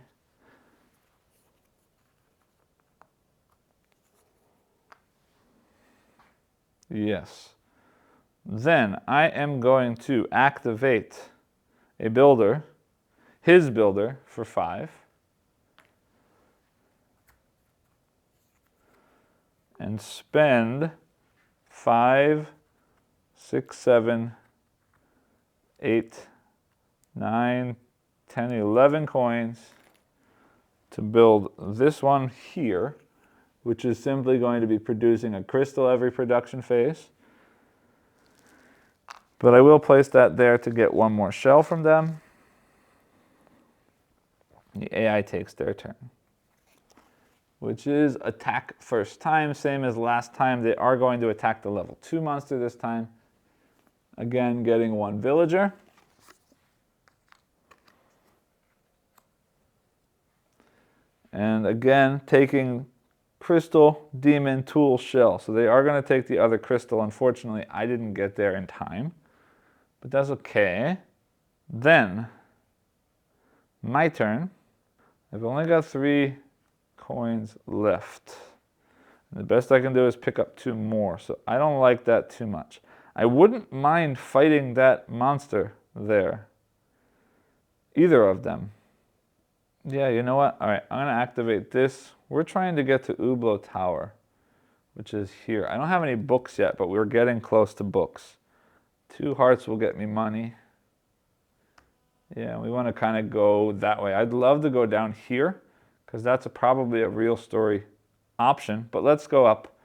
Yes. Then I am going to activate a builder, his builder, for 5. And spend 5, 6, 7, 8, 9, 10, 11 coins to build this one here, which is simply going to be producing a crystal every production phase. But I will place that there to get 1 more shell from them. The AI takes their turn, which is attack first time, same as last time. They are going to attack the level 2 monster this time. Again, getting 1 villager. And again, taking crystal, demon, tool, shell. So they are going to take the other crystal. Unfortunately, I didn't get there in time, but that's okay. Then, my turn. I've only got 3 coins left. And the best I can do is pick up 2 more, so I don't like that too much. I wouldn't mind fighting that monster there. Either of them. Yeah, you know what? All right, I'm going to activate this. We're trying to get to Ublo Tower, which is here. I don't have any books yet, but we're getting close to books. 2 hearts will get me money. Yeah, we want to kind of go that way. I'd love to go down here, because that's probably a real story option. But let's go up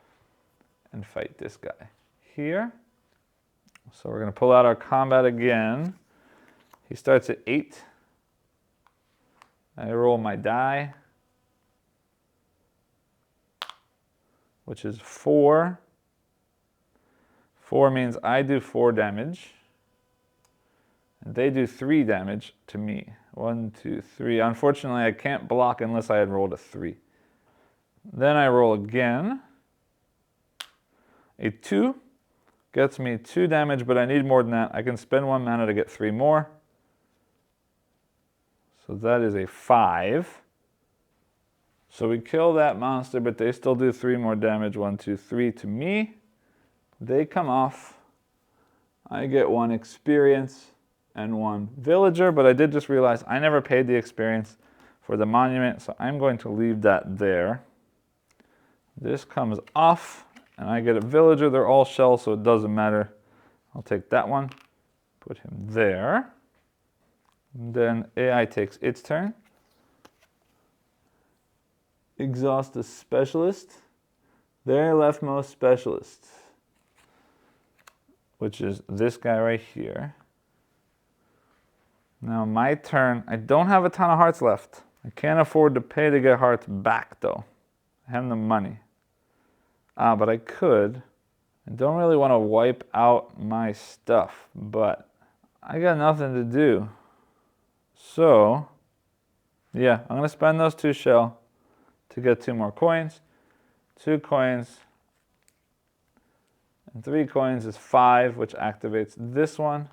and fight this guy here. So we're going to pull out our combat again. He starts at 8. I roll my die, which is 4. 4 means I do 4 damage. And they do 3 damage to me. 1, 2, 3. Unfortunately, I can't block unless I had rolled a 3. Then I roll again. A 2 gets me 2 damage, but I need more than that. I can spend 1 mana to get 3 more. So that is a 5. So we kill that monster, but they still do 3 more damage. 1, 2, 3 to me. They come off. I get 1 experience and 1 villager, but I did just realize I never paid the experience for the monument, so I'm going to leave that there. This comes off, and I get a villager. They're all shells, so it doesn't matter. I'll take that one, put him there. And then AI takes its turn. Exhaust the specialist. Their leftmost specialist, which is this guy right here. Now my turn. I don't have a ton of hearts left. I can't afford to pay to get hearts back though. I have the money. But I could. I don't really want to wipe out my stuff, but I got nothing to do. So, yeah, I'm going to spend those 2 shell to get 2 more coins. 2 coins and 3 coins is 5, which activates this one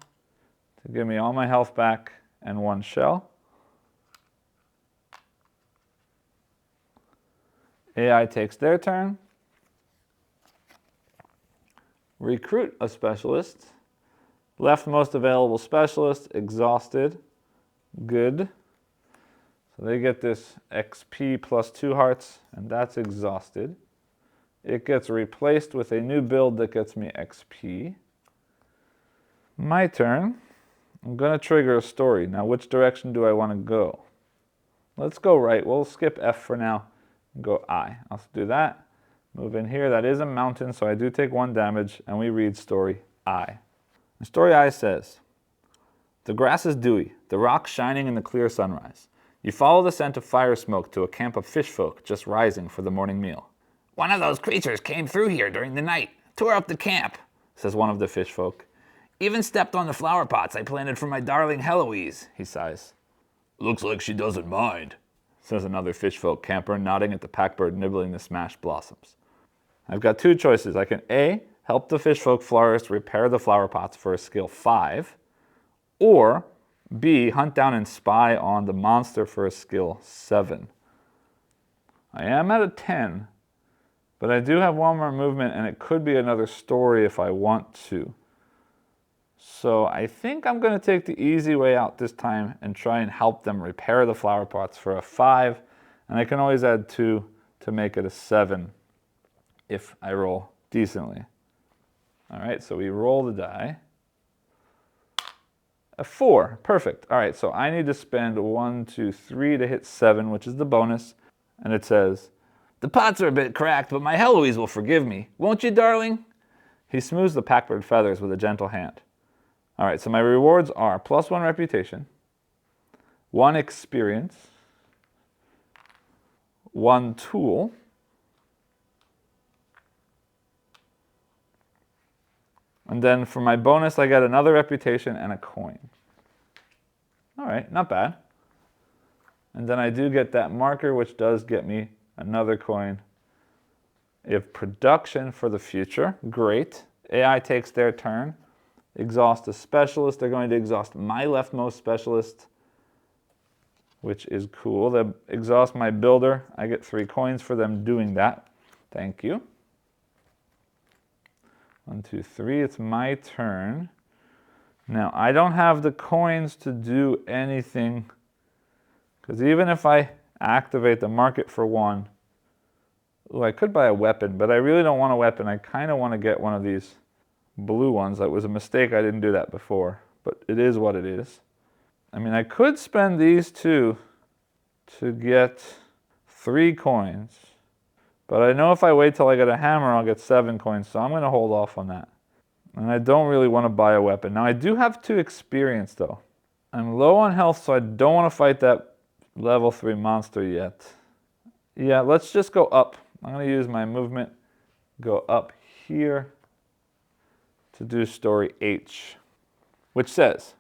to give me all my health back and 1 shell. AI takes their turn. Recruit a specialist. Leftmost available specialist, exhausted. Good. So they get this XP plus 2 hearts, and that's exhausted. It gets replaced with a new build that gets me XP. My turn. I'm going to trigger a story. Now, which direction do I want to go? Let's go right. We'll skip F for now and go I. I'll do that. Move in here. That is a mountain, so I do take 1 damage, and we read story I. And story I says, the grass is dewy, the rocks shining in the clear sunrise. You follow the scent of fire smoke to a camp of fish folk just rising for the morning meal. One of those creatures came through here during the night, tore up the camp, says one of the fish folk. Even stepped on the flower pots I planted for my darling Heloise, he sighs. Looks like she doesn't mind, says another fish folk camper, nodding at the packbird nibbling the smashed blossoms. I've got 2 choices. I can A, help the fish folk florist repair the flower pots for a skill 5, or B, hunt down and spy on the monster for a skill 7. I am at a 10, but I do have 1 more movement, and it could be another story if I want to. So I think I'm going to take the easy way out this time and try and help them repair the flower pots for a 5, and I can always add 2 to make it a 7 if I roll decently. All right, so we roll the die. A 4, perfect. All right, so I need to spend 1, 2, 3 to hit 7, which is the bonus. And it says, the pots are a bit cracked, but my Heloise will forgive me. Won't you, darling? He smooths the packbird feathers with a gentle hand. All right, so my rewards are +1 reputation, 1 experience, 1 tool, and then for my bonus, I get another reputation and a coin. All right, not bad. And then I do get that marker, which does get me another coin. I have production for the future. Great. AI takes their turn. Exhaust a specialist. They're going to exhaust my leftmost specialist, which is cool. They exhaust my builder. I get 3 coins for them doing that. Thank you. 1, 2, 3. It's my turn. Now, I don't have the coins to do anything, because even if I activate the market for 1, I could buy a weapon, but I really don't want a weapon. I kind of want to get one of these blue ones. That was a mistake. I didn't do that before, but it is what it is. I mean, I could spend these 2 to get 3 coins, but I know if I wait till I get a hammer, I'll get 7 coins, so I'm going to hold off on that. And I don't really want to buy a weapon. Now, I do have 2 experience, though. I'm low on health, so I don't want to fight that level 3 monster yet. Yeah, let's just go up. I'm going to use my movement, go up here to do story H, which says,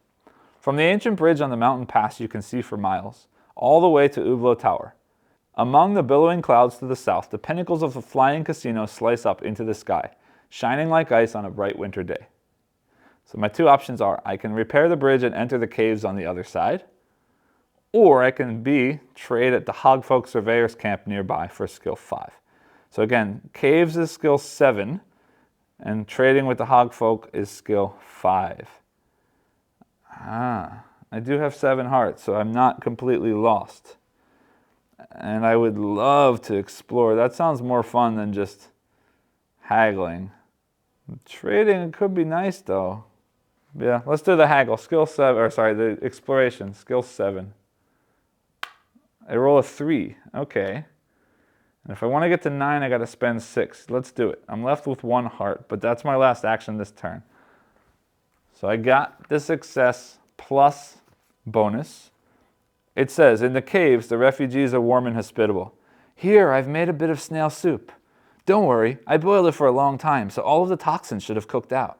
from the ancient bridge on the mountain pass you can see for miles, all the way to Ublo Tower. Among the billowing clouds to the south, the pinnacles of the flying casino slice up into the sky, shining like ice on a bright winter day. So my 2 options are, I can repair the bridge and enter the caves on the other side, or I can B, trade at the Hogfolk Surveyor's camp nearby for skill 5. So again, caves is skill 7, and trading with the Hogfolk is skill 5. I do have 7 hearts, so I'm not completely lost. And I would love to explore. That sounds more fun than just haggling. Trading could be nice, though. Yeah, let's do the haggle. Skill 7, or sorry, the exploration. Skill 7. I roll a 3. Okay. And if I want to get to 9, I got to spend 6. Let's do it. I'm left with 1 heart, but that's my last action this turn. So I got the success plus bonus. It says, in the caves, the refugees are warm and hospitable. Here, I've made a bit of snail soup. Don't worry, I boiled it for a long time, so all of the toxins should have cooked out.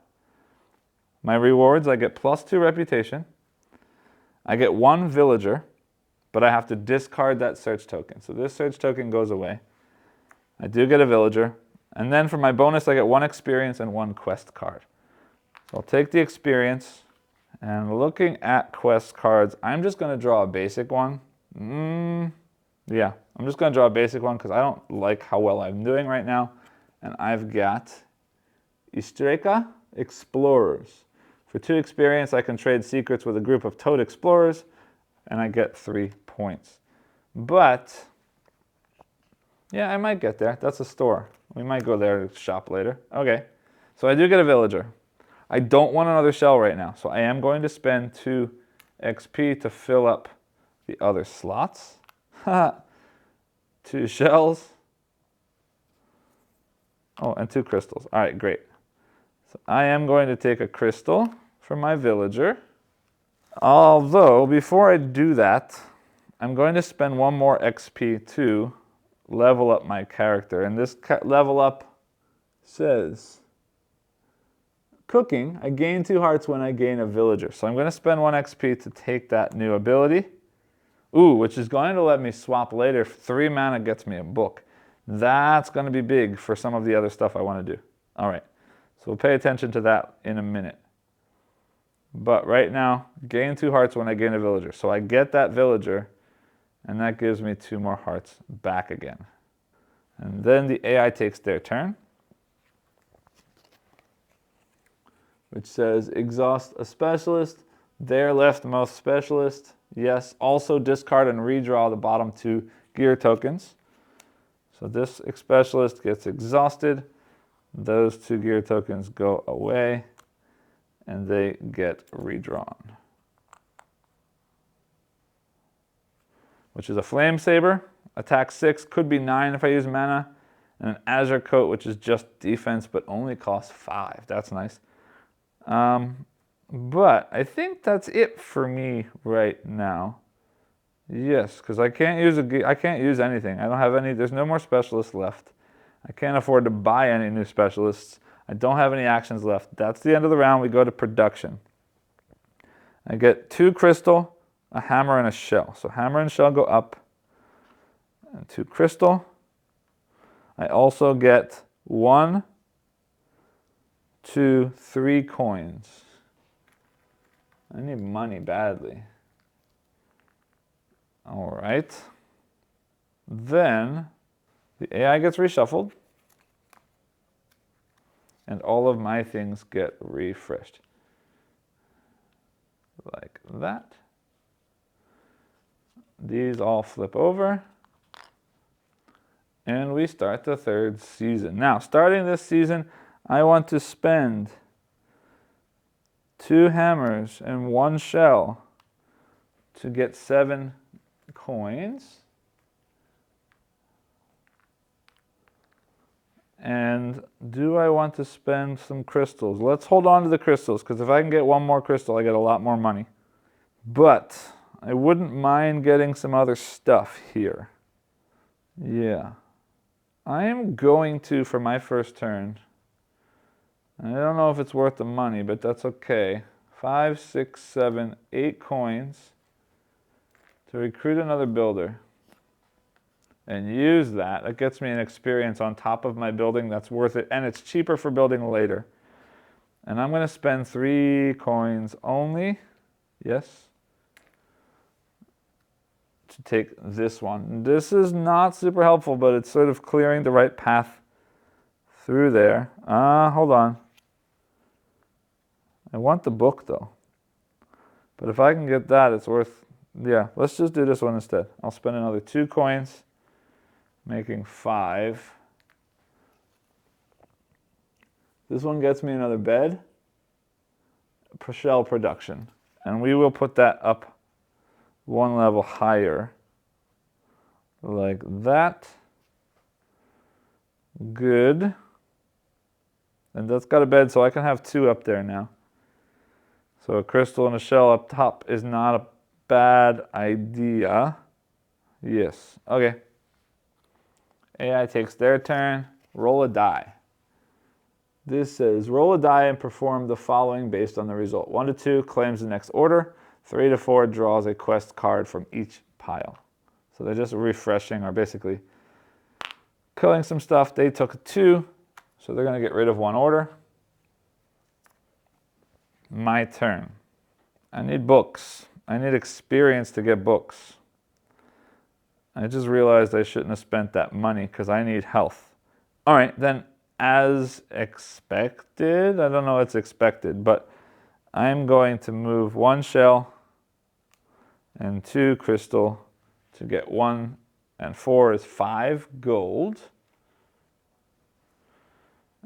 My rewards, I get +2 reputation. I get 1 villager, but I have to discard that search token. So this search token goes away. I do get a villager. And then for my bonus, I get 1 experience and 1 quest card. So I'll take the experience. And looking at quest cards, I'm just going to draw a basic one. Yeah, I'm just going to draw a basic one because I don't like how well I'm doing right now. And I've got Istreka Explorers. For 2 experience, I can trade secrets with a group of toad explorers, and I get 3 points. But, yeah, I might get there. That's a store. We might go there to shop later. Okay, so I do get a villager. I don't want another shell right now, so I am going to spend 2 XP to fill up the other slots. 2 shells. Oh, and 2 crystals. All right, great. So I am going to take a crystal for my villager. Although, before I do that, I'm going to spend 1 more XP to level up my character. And this level up says, cooking, I gain 2 hearts when I gain a villager. So I'm going to spend 1 XP to take that new ability. Ooh, which is going to let me swap later. 3 mana gets me a book. That's going to be big for some of the other stuff I want to do. All right, so we'll pay attention to that in a minute. But right now, gain 2 hearts when I gain a villager. So I get that villager, and that gives me 2 more hearts back again. And then the AI takes their turn, which says exhaust a specialist, their leftmost specialist. Yes, also discard and redraw the bottom 2 gear tokens. So this specialist gets exhausted. Those 2 gear tokens go away, and they get redrawn. Which is a Flame Saber. Attack 6, could be 9 if I use mana. And an Azure Coat, which is just defense, but only costs 5. That's nice. But I think that's it for me right now. Yes, because I can't use anything. I don't have any. There's no more specialists left. I can't afford to buy any new specialists. I don't have any actions left. That's the end of the round. We go to production. I get 2 crystal, a hammer, and a shell. So hammer and shell go up. And 2 crystal. I also get 1, 2, 3 coins. I need money badly. All right. Then the AI gets reshuffled, and all of my things get refreshed. Like that. These all flip over, and we start the 3rd season. Now, starting this season, I want to spend 2 hammers and 1 shell to get 7 coins. And do I want to spend some crystals? Let's hold on to the crystals, because if I can get 1 more crystal, I get a lot more money. But I wouldn't mind getting some other stuff here. Yeah. I am going to, for my first turn, I don't know if it's worth the money, but that's okay. 5, 6, 7, 8 coins to recruit another builder and use that. That gets me an experience on top of my building that's worth it, and it's cheaper for building later. And I'm going to spend 3 coins only, yes, to take this one. This is not super helpful, but it's sort of clearing the right path through there. Hold on. I want the book though. But if I can get that, it's worth, yeah, let's just do this one instead. I'll spend another 2 coins, making 5. This one gets me another bed, shell production. And we will put that up one level higher, like that. Good. And that's got a bed, so I can have 2 up there now. So a crystal and a shell up top is not a bad idea. Yes. Okay. AI takes their turn. Roll a die. This says roll a die and perform the following based on the result. 1 to 2 claims the next order. 3 to 4 draws a quest card from each pile. So they're just refreshing, or basically killing some stuff. They took a 2, so they're going to get rid of 1 order. My turn. I need books. I need experience to get books. I just realized I shouldn't have spent that money because I need health. All right, then as expected, I don't know what's expected, but I'm going to move 1 shell and 2 crystal to get 1 and 4 is 5 gold.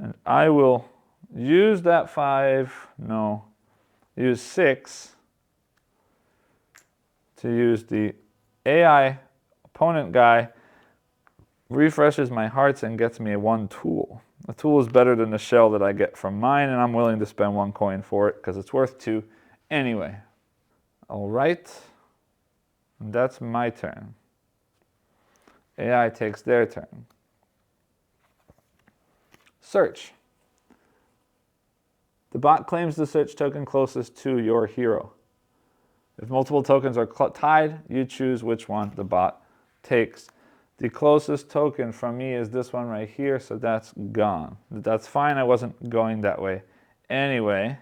And I will use that use 6 to use the AI opponent guy, refreshes my hearts and gets me 1 tool. The tool is better than the shell that I get from mine, and I'm willing to spend 1 coin for it because it's worth 2 anyway. All right, that's my turn. AI takes their turn. Search. The bot claims the search token closest to your hero. If multiple tokens are tied, you choose which one the bot takes. The closest token from me is this one right here, so that's gone. That's fine, I wasn't going that way. Anyway,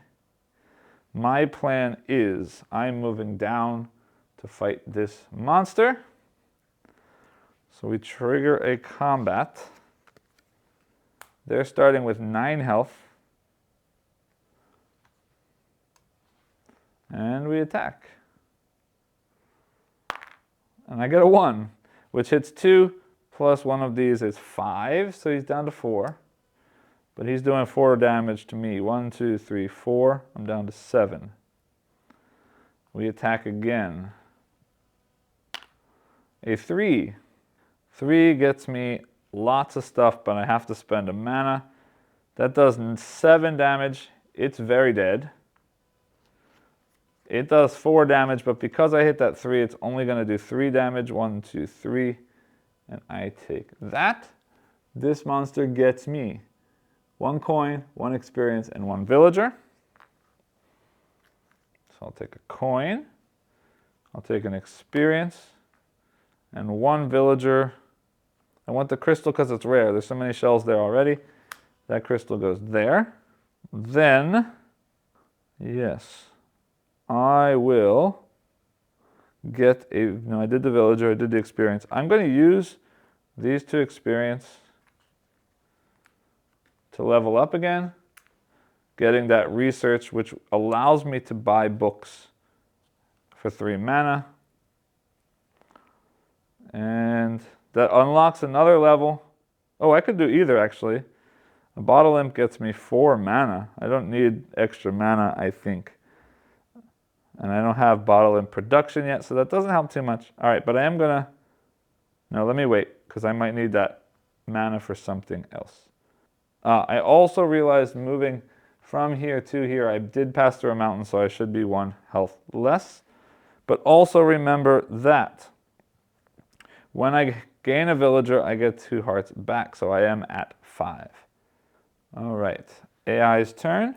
my plan is I'm moving down to fight this monster. So we trigger a combat. They're starting with 9 health. And we attack. And I get a 1, which hits 2 plus 1 of these is 5, so he's down to 4. But he's doing 4 damage to me. 1, 2, 3, 4. I'm down to 7. We attack again. A 3. 3 gets me lots of stuff, but I have to spend a mana. That does 7 damage. It's very dead. It does 4 damage, but because I hit that 3, it's only going to do 3 damage. 1, 2, 3. And I take that. This monster gets me 1 coin, 1 experience, and 1 villager. So I'll take a coin. I'll take an experience and 1 villager. I want the crystal because it's rare. There's so many shells there already. That crystal goes there. Then, yes, I will get a, no, I did the villager, I did the experience. I'm going to use these 2 experience to level up again, getting that research, which allows me to buy books for 3 mana. And that unlocks another level. Oh, I could do either, actually. A bottle imp gets me 4 mana. I don't need extra mana, I think. And I don't have bottle imp production yet, so that doesn't help too much. All right, but I am gonna, no, let me wait, because I might need that mana for something else. I also realized moving from here to here, I did pass through a mountain, so I should be 1 health less. But also remember that when I gain a villager, I get 2 hearts back, so I am at 5. All right, AI's turn.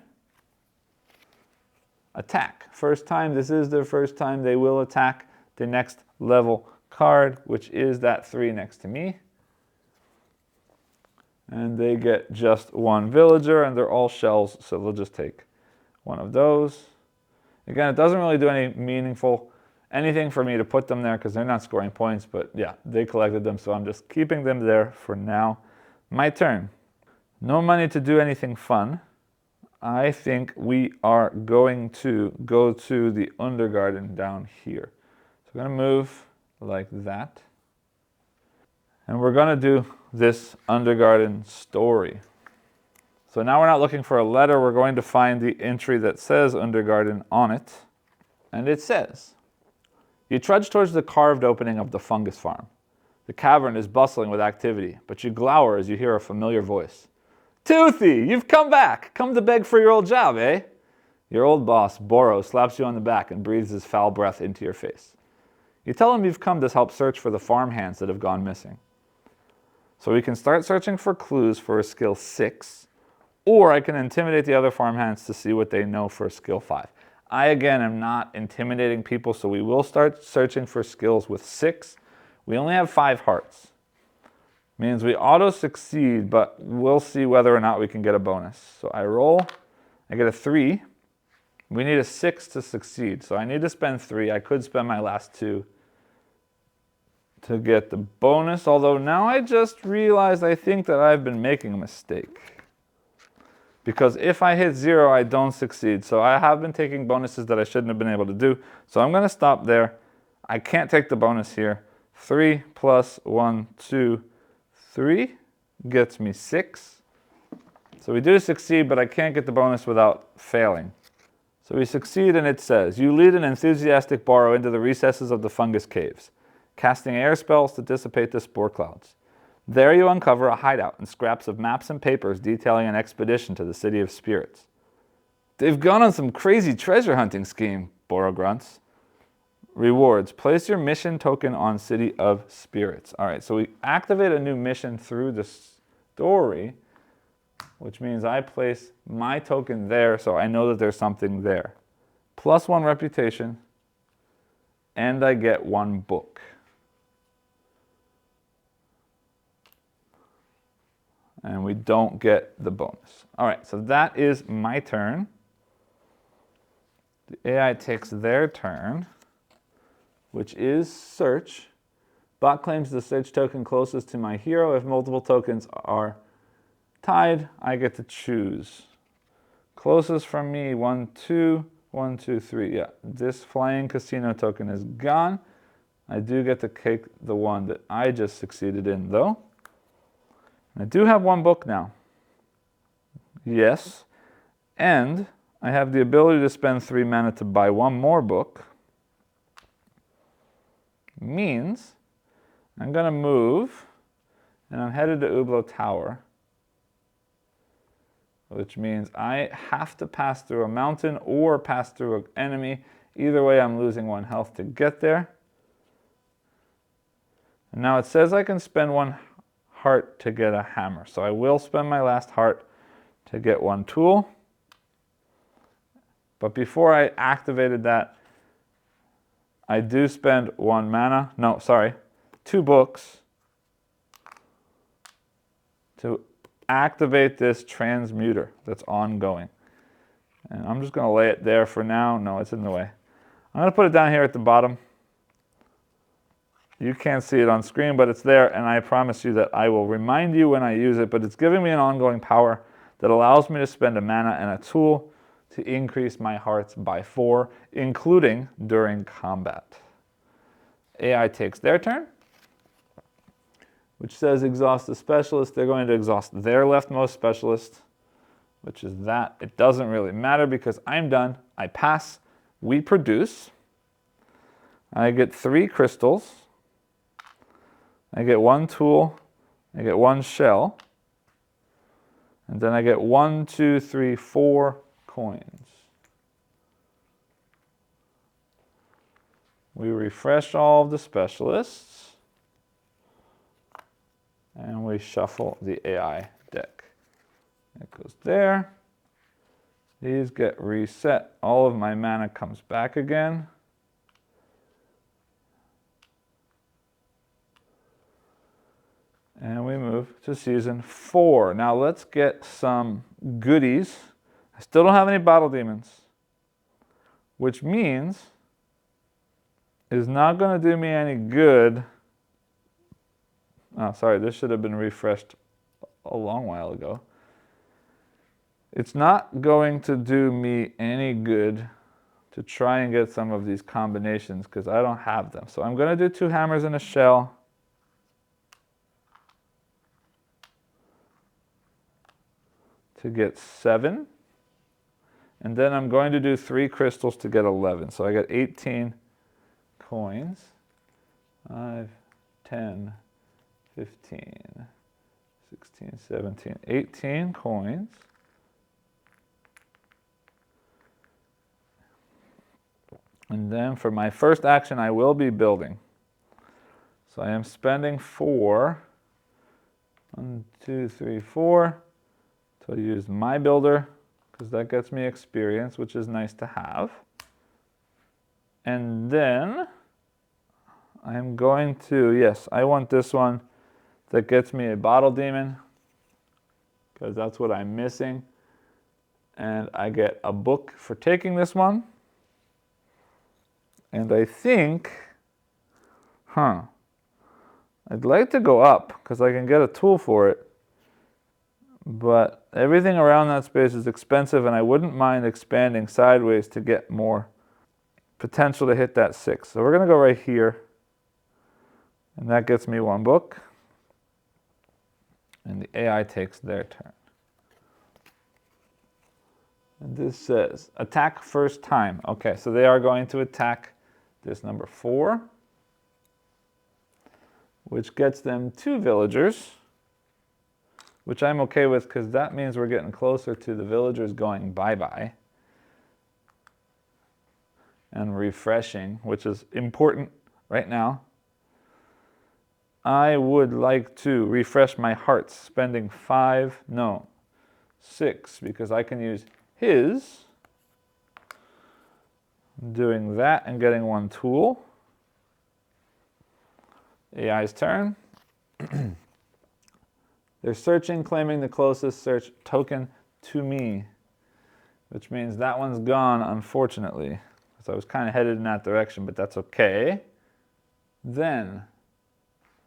Attack. First time, this is their first time, they will attack the next level card, which is that 3 next to me. And they get just 1 villager, and they're all shells, so they'll just take 1 of those. Again, it doesn't really do any meaningful anything for me to put them there because they're not scoring points, but yeah, they collected them, so I'm just keeping them there for now. My turn. No money to do anything fun. I think we are going to go to the Undergarden down here. So we're going to move like that. And we're going to do this Undergarden story. So now we're not looking for a letter, we're going to find the entry that says Undergarden on it. And it says, you trudge towards the carved opening of the fungus farm. The cavern is bustling with activity, but you glower as you hear a familiar voice. Toothy, you've come back! Come to beg for your old job, eh? Your old boss, Boro, slaps you on the back and breathes his foul breath into your face. You tell him you've come to help search for the farm hands that have gone missing. So we can start searching for clues for a skill 6, or I can intimidate the other farmhands to see what they know for skill 5. I, again, am not intimidating people, so we will start searching for skills with 6. We only have 5 hearts. Means we auto-succeed, but we'll see whether or not we can get a bonus. So I roll, I get a 3. We need a 6 to succeed, so I need to spend 3. I could spend my last 2 to get the bonus, although now I just realized I think that I've been making a mistake. Because if I hit 0, I don't succeed. So I have been taking bonuses that I shouldn't have been able to do. So I'm going to stop there. I can't take the bonus here. 3 plus 1, 2, 3 gets me 6. So we do succeed, but I can't get the bonus without failing. So we succeed, and it says, you lead an enthusiastic Boro into the recesses of the fungus caves, casting air spells to dissipate the spore clouds. There you uncover a hideout and scraps of maps and papers detailing an expedition to the City of Spirits. They've gone on some crazy treasure hunting scheme, Boro grunts. Rewards. Place your mission token on City of Spirits. All right, so we activate a new mission through the story, which means I place my token there so I know that there's something there. Plus 1 reputation, and I get 1 book. And we don't get the bonus. All right, so that is my turn. The AI takes their turn, which is search. Bot claims the search token closest to my hero. If multiple tokens are tied, I get to choose. Closest from me, 1, 2, 1, 2, 3. Yeah, this flying casino token is gone. I do get to take the one that I just succeeded in, though. I do have 1 book now. Yes. And I have the ability to spend 3 mana to buy 1 more book. Means I'm going to move, and I'm headed to Ublo Tower. Which means I have to pass through a mountain or pass through an enemy. Either way, I'm losing 1 health to get there. And now it says I can spend 1 heart to get a hammer. So I will spend my last heart to get 1 tool. But before I activated that, I do spend 1 mana. No, sorry, 2 books to activate this transmuter that's ongoing. And I'm just going to lay it there for now. No, it's in the way. I'm going to put it down here at the bottom. You can't see it on screen, but it's there, and I promise you that I will remind you when I use it, but it's giving me an ongoing power that allows me to spend a mana and a tool to increase my hearts by 4, including during combat. AI takes their turn, which says exhaust a specialist. They're going to exhaust their leftmost specialist, which is that. It doesn't really matter because I'm done. I pass. We produce. I get 3 crystals. I get 1 tool, I get 1 shell, and then I get 1, 2, 3, 4 coins. We refresh all of the specialists, and we shuffle the AI deck. It goes there. These get reset. All of my mana comes back again. And we move to season 4. Now let's get some goodies. I still don't have any battle demons, which means is not going to do me any good. Oh, sorry, this should have been refreshed a long while ago. It's not going to do me any good to try and get some of these combinations because I don't have them. So I'm going to do 2 hammers and a shell. to get 7. And then I'm going to do 3 crystals to get 11. So I got 18 coins. 5, 10, 15, 16, 17, 18 coins. And then for my first action, I will be building. So I am spending 4. 1, 2, 3, 4. So I use my builder, because that gets me experience, which is nice to have. And then I'm going to, yes, I want this one that gets me a bottle demon, because that's what I'm missing. And I get a book for taking this one. And I think, I'd like to go up, because I can get a tool for it. But everything around that space is expensive, and I wouldn't mind expanding sideways to get more potential to hit that 6. So we're going to go right here. And that gets me 1 book. And the AI takes their turn. And this says, attack first time. Okay, so they are going to attack this number 4, which gets them 2 villagers, which I'm okay with because that means we're getting closer to the villagers going bye-bye and refreshing, which is important right now. I would like to refresh my hearts, spending 6, because I can use his, doing that and getting 1 tool. AI's turn. They're searching, claiming the closest search token to me, which means that one's gone, unfortunately. So I was kind of headed in that direction, but that's okay. Then,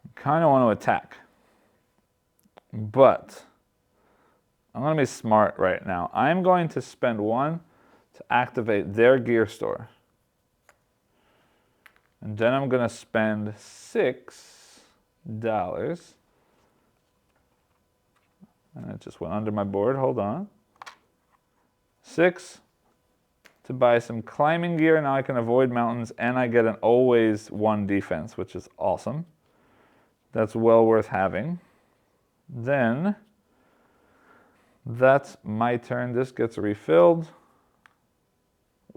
I kind of want to attack. But I'm going to be smart right now. I'm going to spend 1 to activate their gear store. And then I'm going to spend $6. And it just went under my board. Hold on. 6 to buy some climbing gear. Now I can avoid mountains, and I get an always 1 defense, which is awesome. That's well worth having. Then, that's my turn. This gets refilled.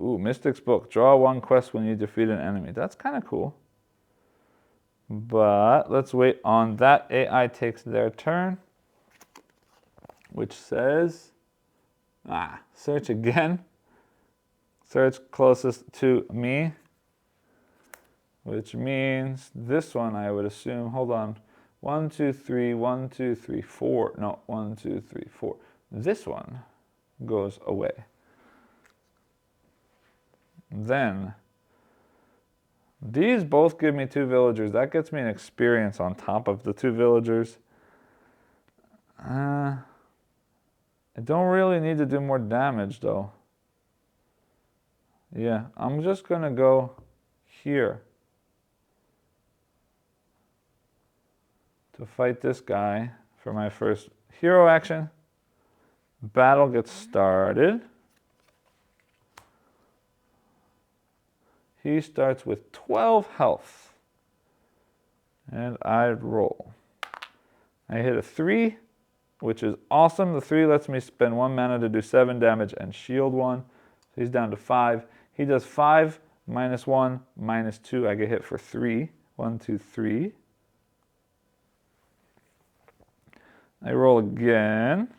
Ooh, Mystic's Book. Draw 1 quest when you defeat an enemy. That's kind of cool. But let's wait on that. AI takes their turn, which says, search again. Search closest to me, which means this one I would assume, hold on, 1, 2, 3, 1, 2, 3, 4. No, 1, 2, 3, 4. This one goes away. Then, these both give me 2 villagers. That gets me an experience on top of the 2 villagers. I don't really need to do more damage, though. Yeah, I'm just going to go here to fight this guy for my first hero action. Battle gets started. He starts with 12 health. And I roll. I hit a 3, which is awesome. The 3 lets me spend 1 mana to do 7 damage and shield 1. So he's down to 5. He does 5, -1, -2. I get hit for 3. 1, 2, 3. I roll again.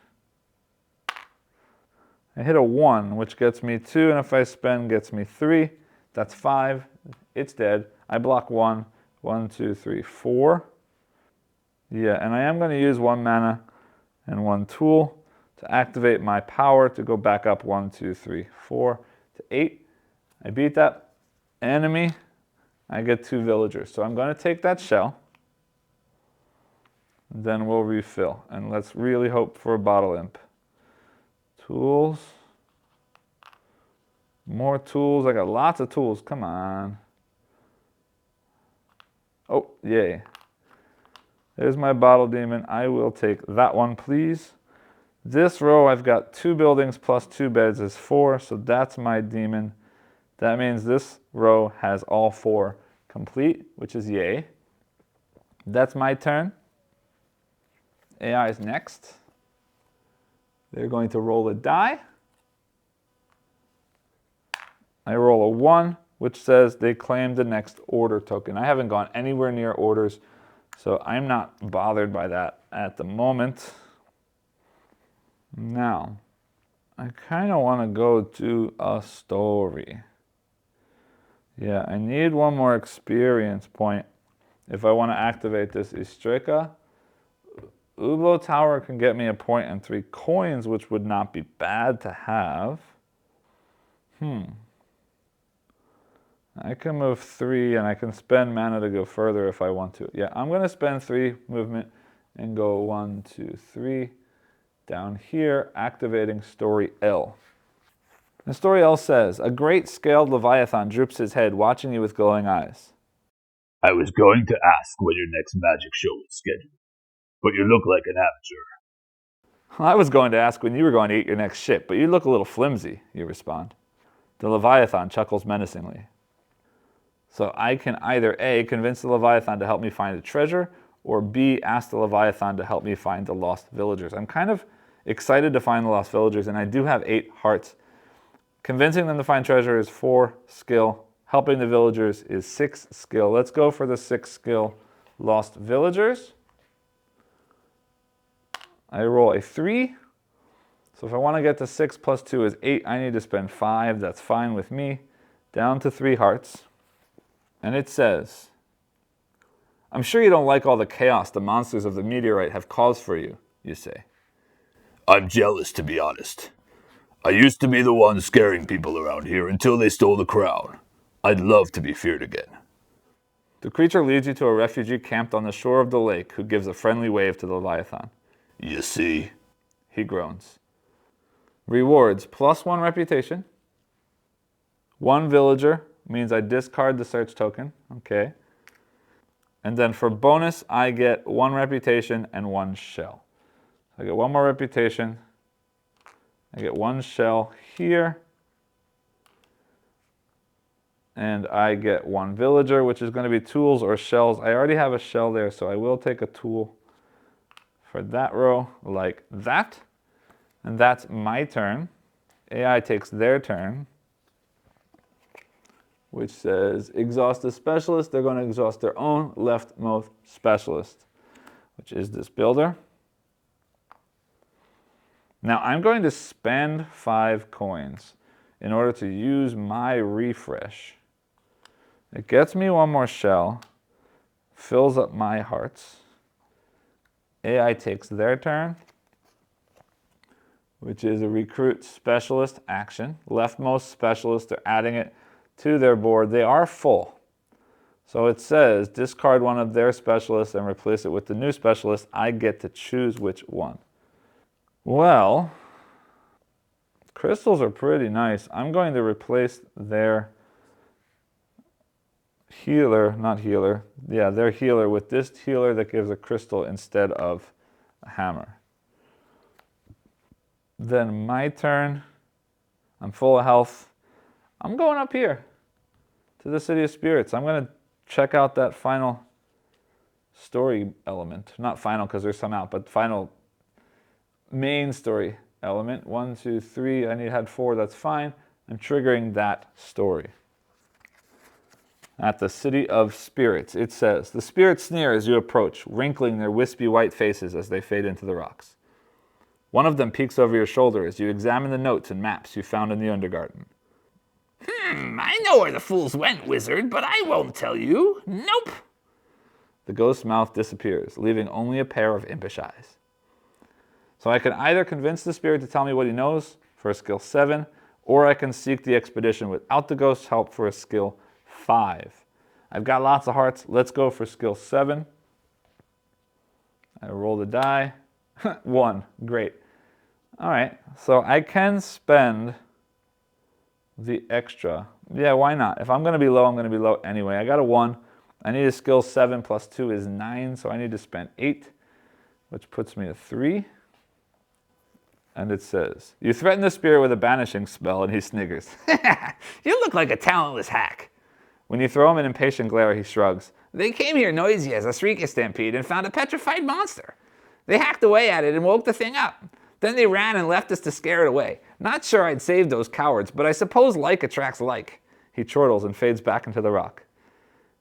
I hit a 1, which gets me 2, and if I spend, gets me 3. That's 5. It's dead. I block 1. 1, 2, 3, 4. Yeah, and I am going to use 1 mana and 1 tool to activate my power to go back up 1, 2, 3, 4 to 8. I beat that enemy. I get 2 villagers. So I'm going to take that shell. Then we'll refill. And let's really hope for a bottle imp. Tools. More tools. I got lots of tools. Come on. Oh, yay. There's my bottle demon. I will take that one, please. This row, I've got 2 buildings plus 2 beds is 4, so that's my demon. That means this row has all 4 complete, which is yay. That's my turn. AI is next. They're going to roll a die. I roll a 1, which says they claim the next order token. I haven't gone anywhere near orders, so I'm not bothered by that at the moment. Now, I kind of want to go to a story. Yeah, I need one more experience point if I want to activate this Istrika. Ublo Tower can get me a point and 3 coins, which would not be bad to have. I can move 3 and I can spend mana to go further if I want to. Yeah, I'm going to spend 3 movement and go 1, 2, 3 down here, activating Story L. And Story L says, a great scaled Leviathan droops his head, watching you with glowing eyes. I was going to ask when your next magic show was scheduled, but you look like an amateur. I was going to ask when you were going to eat your next shit, but you look a little flimsy, you respond. The Leviathan chuckles menacingly. So I can either A, convince the Leviathan to help me find a treasure, or B, ask the Leviathan to help me find the lost villagers. I'm kind of excited to find the lost villagers, and I do have 8 hearts. Convincing them to find treasure is 4 skill. Helping the villagers is 6 skill. Let's go for the 6 skill lost villagers. I roll a 3. So if I want to get to 6 plus 2 is 8, I need to spend 5. That's fine with me. Down to 3 hearts. And it says, I'm sure you don't like all the chaos the monsters of the meteorite have caused for you, you say. I'm jealous, to be honest. I used to be the one scaring people around here until they stole the crown. I'd love to be feared again. The creature leads you to a refugee camped on the shore of the lake who gives a friendly wave to the Leviathan. You see? He groans. Rewards, +1 reputation. 1 villager means I discard the search token. Okay. And then for bonus, I get 1 reputation and 1 shell. I get 1 more reputation. I get 1 shell here. And I get 1 villager, which is going to be tools or shells. I already have a shell there, so I will take a tool for that row like that. And that's my turn. AI takes their turn, which says exhaust a specialist. They're going to exhaust their own leftmost specialist, which is this builder. Now I'm going to spend 5 coins in order to use my refresh. It gets me 1 more shell, fills up my hearts. AI takes their turn, which is a recruit specialist action. Leftmost specialist, they're adding it to their board. They are full. So it says discard 1 of their specialists and replace it with the new specialist. I get to choose which one. Well, crystals are pretty nice. I'm going to replace their healer, not healer, yeah, their healer with this healer that gives a crystal instead of a hammer. Then my turn. I'm full of health. I'm going up here to the City of Spirits. I'm going to check out that final story element. Not final because there's some out, but final main story element. 1, 2, 3. I need to have 4. That's fine. I'm triggering that story. At the City of Spirits, it says, the spirits sneer as you approach, wrinkling their wispy white faces as they fade into the rocks. One of them peeks over your shoulder as you examine the notes and maps you found in the Undergarden. I know where the fools went, wizard, but I won't tell you. Nope. The ghost's mouth disappears, leaving only a pair of impish eyes. So I can either convince the spirit to tell me what he knows for a skill 7, or I can seek the expedition without the ghost's help for a skill 5. I've got lots of hearts. Let's go for skill 7. I roll the die. 1. Great. All right. So I can spend the extra. Yeah, why not? If I'm going to be low, I'm going to be low anyway. I got a 1. I need a skill 7 plus 2 is 9, so I need to spend 8, which puts me at 3. And it says, you threaten the spirit with a banishing spell, and he sniggers. You look like a talentless hack. When you throw him an impatient glare, he shrugs. They came here noisy as a shrieky stampede and found a petrified monster. They hacked away at it and woke the thing up. Then they ran and left us to scare it away. Not sure I'd save those cowards, but I suppose like attracts like. He chortles and fades back into the rock.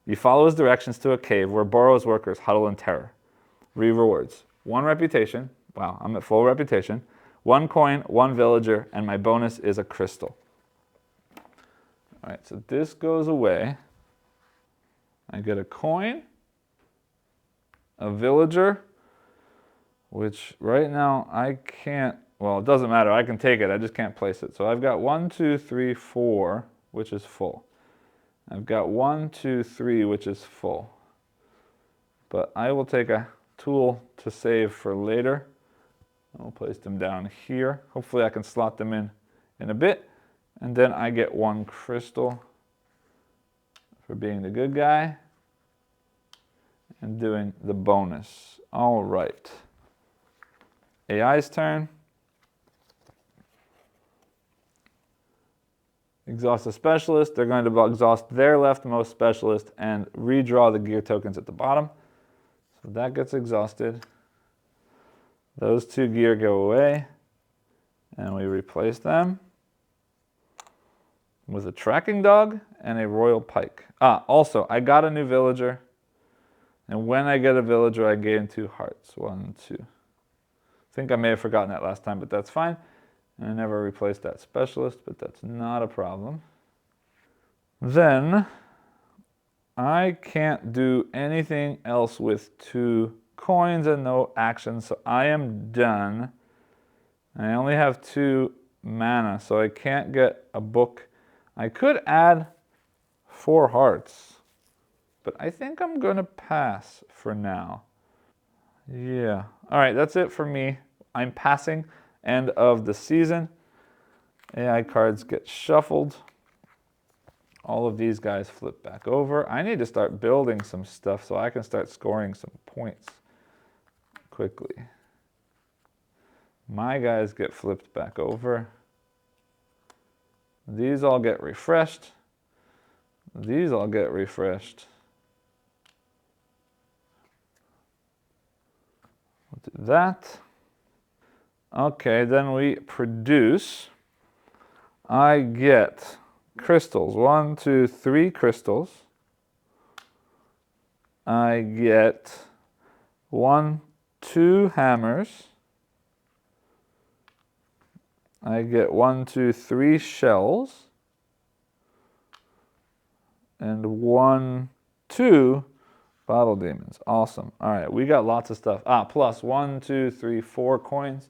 You follow his directions to a cave where Burrow's workers huddle in terror. Rewards. 1 reputation. Wow, I'm at full reputation. 1 coin, 1 villager, and my bonus is a crystal. All right, so this goes away. I get a coin, a villager, which right now I can't, well, it doesn't matter. I can take it. I just can't place it. So I've got 1, 2, 3, 4, which is full. I've got 1, 2, 3, which is full. But I will take a tool to save for later. I'll place them down here. Hopefully I can slot them in a bit. And then I get 1 crystal for being the good guy and doing the bonus. All right. AI's turn. Exhaust a specialist. They're going to exhaust their leftmost specialist and redraw the gear tokens at the bottom. So that gets exhausted. Those 2 gear go away, and we replace them with a tracking dog and a royal pike. Also, I got a new villager, and when I get a villager, I gain 2 hearts. 1, 2. I think I may have forgotten that last time, but that's fine. And I never replaced that specialist, but that's not a problem. Then, I can't do anything else with 2 coins and no action, so I am done. I only have 2 mana, so I can't get a book. I could add 4 hearts, but I think I'm gonna pass for now. Yeah, all right, that's it for me. I'm passing. End of the season. AI cards get shuffled. All of these guys flip back over. I need to start building some stuff so I can start scoring some points quickly. My guys get flipped back over. These all get refreshed. These all get refreshed. We'll do that. Okay, then we produce. I get crystals. 1, 2, 3 crystals. I get 1, 2 hammers. I get 1, 2, 3 shells. And 1, 2 bottle demons. Awesome. All right, we got lots of stuff. Plus 1, 2, 3, 4 coins.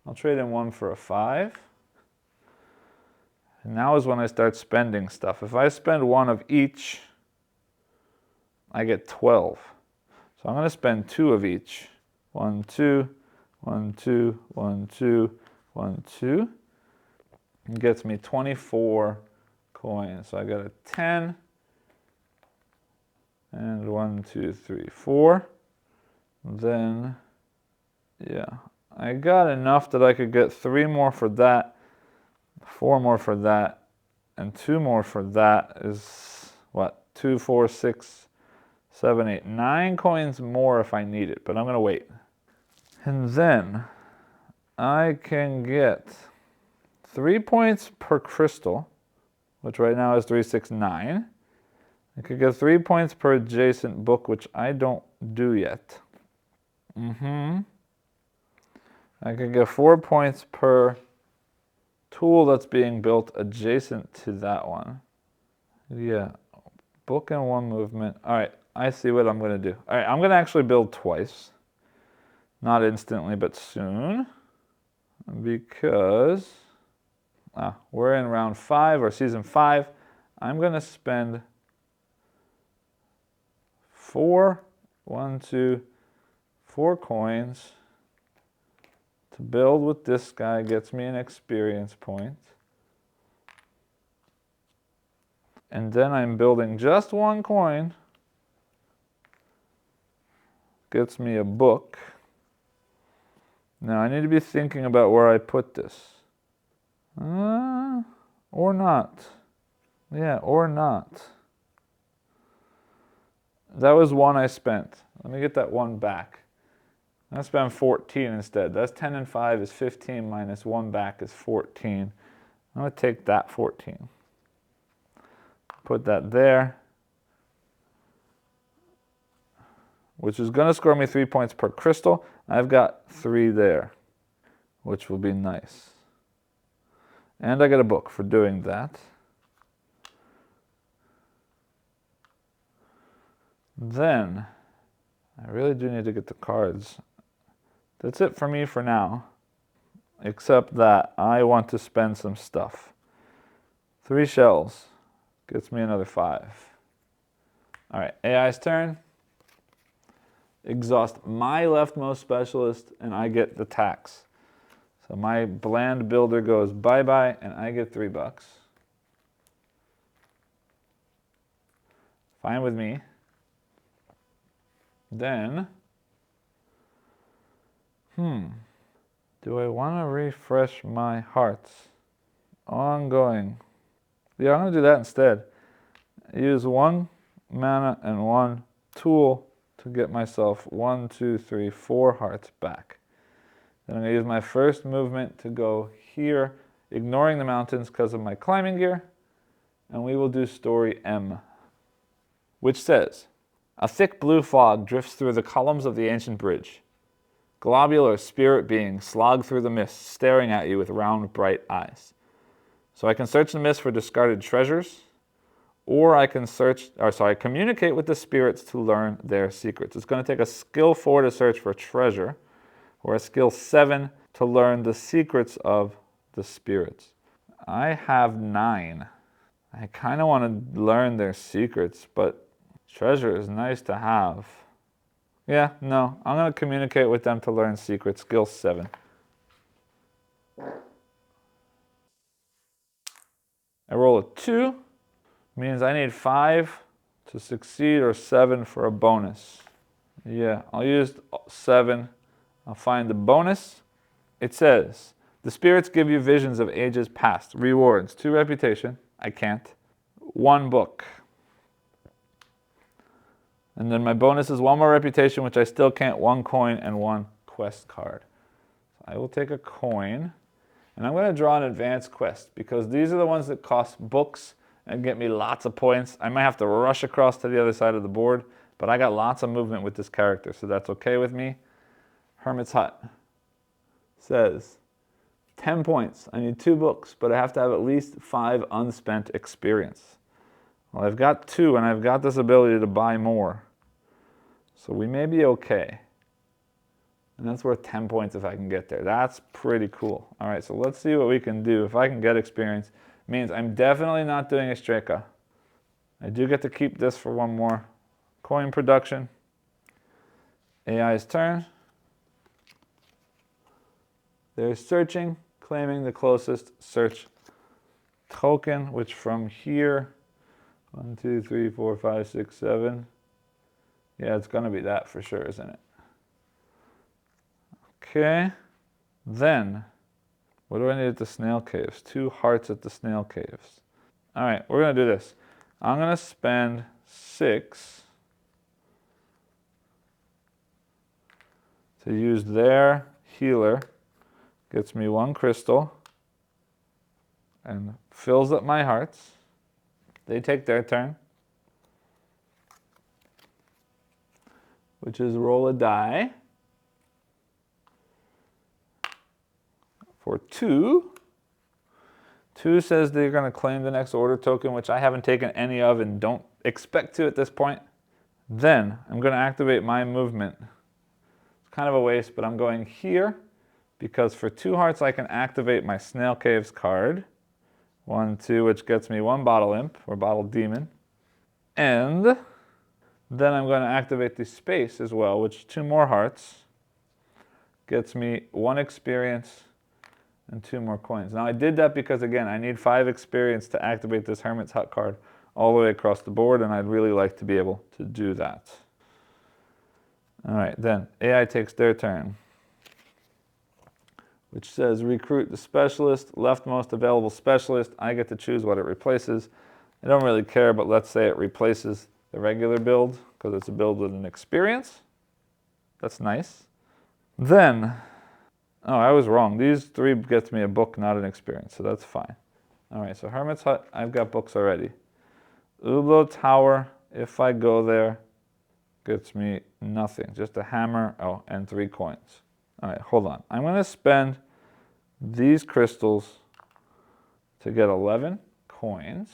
I'll trade in 1 for a 5. And now is when I start spending stuff. If I spend 1 of each, I get 12. So I'm going to spend 2 of each. 1, 2, 1, 2, 1, 2, 1, 2. It gets me 24 coins. So I got a 10. And 1, 2, 3, 4. Then, yeah. I got enough that I could get 3 more for that, 4 more for that, and 2 more for that is, what, 2, 4, 6, 7, 8, 9 coins more if I need it, but I'm going to wait. And then I can get 3 points per crystal, which right now is 3, 6, 9. I could get 3 points per adjacent book, which I don't do yet. I could get 4 points per tool that's being built adjacent to that one. Yeah, book and 1 movement. All right, I see what I'm gonna do. All right, I'm gonna actually build twice. Not instantly, but soon. Because we're in round 5 or season 5. I'm gonna spend 4, 1, 2, 4 coins to build with this guy. Gets me an experience point. And then I'm building just 1 coin. Gets me a book. Now I need to be thinking about where I put this. Or not. Yeah, or not. That was one I spent. Let me get that one back. I spent 14 instead. That's 10 and 5 is 15 minus 1 back is 14. I'm going to take that 14. Put that there. Which is going to score me 3 points per crystal. I've got 3 there, which will be nice. And I get a book for doing that. Then, I really do need to get the cards. That's it for me for now. Except that I want to spend some stuff. 3 shells gets me another 5. All right, AI's turn. Exhaust my leftmost specialist and I get the tax. So my bland builder goes bye-bye and I get $3. Fine with me. Then, do I want to refresh my hearts? Ongoing. Yeah, I'm going to do that instead. Use 1 mana and 1 tool to get myself 1, 2, 3, 4 hearts back. Then I'm going to use my first movement to go here, ignoring the mountains because of my climbing gear. And we will do story M, which says, a thick blue fog drifts through the columns of the ancient bridge. Globular spirit beings slog through the mist, staring at you with round, bright eyes. So I can search the mist for discarded treasures, or I can communicate with the spirits to learn their secrets. It's going to take a skill 4 to search for treasure, or a skill 7 to learn the secrets of the spirits. I have 9. I kind of want to learn their secrets, but treasure is nice to have. Yeah, no, I'm going to communicate with them to learn secrets, skill 7. I roll a 2, means I need 5 to succeed or 7 for a bonus. Yeah, I'll use 7. I'll find the bonus. It says, the spirits give you visions of ages past. Rewards, 2 reputation. I can't. 1 book. And then my bonus is 1 more reputation, which I still can't. 1 coin and 1 quest card. So I will take a coin. And I'm going to draw an advanced quest because these are the ones that cost books and get me lots of points. I might have to rush across to the other side of the board, but I got lots of movement with this character, so that's okay with me. Hermit's Hut says 10 points. I need 2 books, but I have to have at least 5 unspent experience. Well, I've got 2, and I've got this ability to buy more. So we may be okay. And that's worth 10 points if I can get there. That's pretty cool. All right, so let's see what we can do. If I can get experience, it means I'm definitely not doing a Streka. I do get to keep this for 1 more coin production. AI's turn. They're searching, claiming the closest search token, which from here, 1, 2, 3, 4, 5, 6, 7. Yeah, it's gonna be that for sure, isn't it? Okay, then, what do I need at the snail caves? 2 hearts at the snail caves. All right, we're gonna do this. I'm gonna spend 6 to use their healer. Gets me 1 crystal and fills up my hearts. They take their turn, which is roll a die. For 2. 2 says they're going to claim the next order token, which I haven't taken any of and don't expect to at this point. Then I'm going to activate my movement. It's kind of a waste, but I'm going here because for 2 hearts I can activate my Snail Caves card. 1, 2, which gets me 1 Bottle Imp or Bottle Demon. And then I'm going to activate the space as well, which 2 more hearts gets me 1 experience and 2 more coins. Now I did that because, again, I need 5 experience to activate this Hermit's Hut card all the way across the board, and I'd really like to be able to do that. All right, then AI takes their turn. which says recruit the specialist, leftmost available specialist. I get to choose what it replaces. I don't really care, but let's say it replaces the regular build because it's a build with an experience. That's nice. Then, oh, I was wrong. These 3 gets me a book, not an experience, so that's fine. All right, so Hermit's Hut, I've got books already. Ublo Tower, if I go there, gets me nothing, just a hammer, oh, and 3 coins. All right, hold on. I'm gonna spend these crystals to get 11 coins.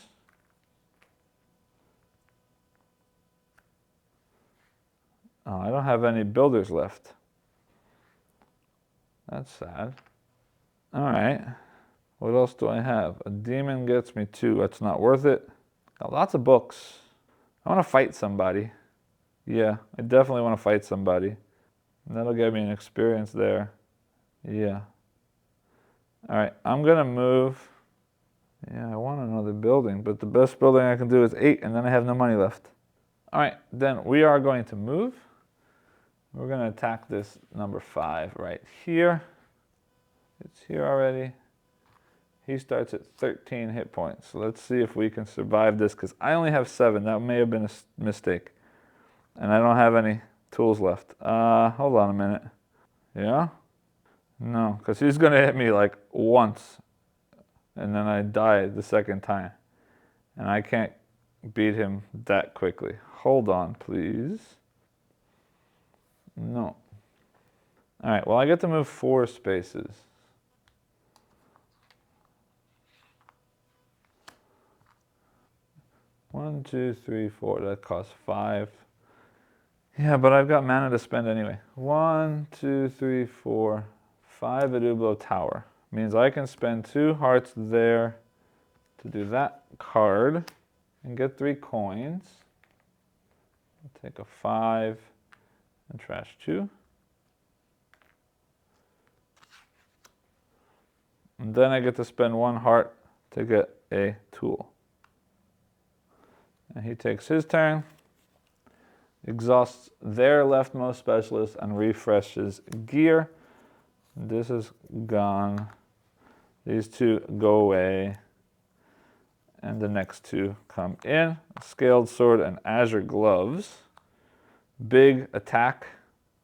Oh, I don't have any builders left. That's sad. All right, what else do I have? A demon gets me 2, that's not worth it. Got lots of books. I wanna fight somebody. Yeah, I definitely wanna fight somebody. And that'll give me an experience there. Yeah. All right, I'm gonna move. Yeah, I want another building, but the best building I can do is 8, and then I have no money left. All right, then we are going to move. We're gonna attack this number 5 right here. It's here already. He starts at 13 hit points. So let's see if we can survive this, because I only have 7. That may have been a mistake. And I don't have any tools left. Hold on a minute. Yeah? No, because he's gonna hit me like once, and then I die the second time. And I can't beat him that quickly. Hold on, please. No. All right, well, I get to move 4 spaces. One, 2, 3, 4. That costs 5. Yeah, but I've got mana to spend anyway. 1, 2, 3, 4, 5 at Ublo Tower. Means I can spend 2 hearts there to do that card and get 3 coins. I'll take a 5 and trash 2. And then I get to spend 1 heart to get a tool. And he takes his turn, exhausts their leftmost specialist, and refreshes gear. This is gone. These 2 go away. And the next 2 come in. Scaled sword and azure gloves. Big attack.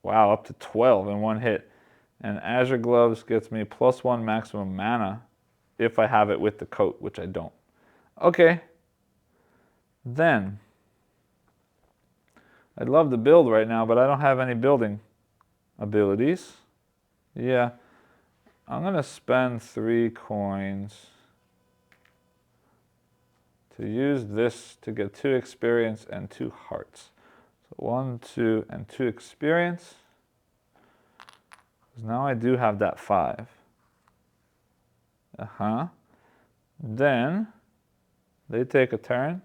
Wow, up to 12 in 1 hit. And azure gloves gets me +1 maximum mana if I have it with the coat, which I don't. Okay. Then, I'd love to build right now, but I don't have any building abilities. Yeah, I'm gonna spend 3 coins to use this to get 2 experience and 2 hearts. So 1, 2, and 2 experience. Because now I do have that 5. Then, they take a turn.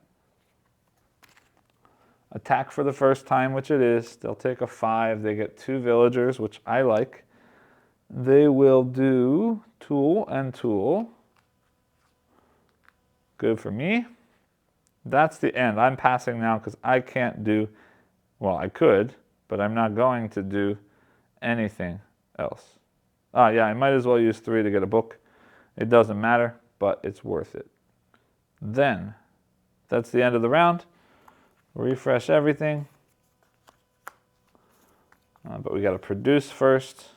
Attack for the first time, which it is. They'll take a 5. They get 2 villagers, which I like. They will do tool and tool. Good for me. That's the end. I'm passing now because I can't do, well, I could, but I'm not going to do anything else. Yeah, I might as well use 3 to get a book. It doesn't matter, but it's worth it. Then, that's the end of the round. Refresh everything. But we got to produce first.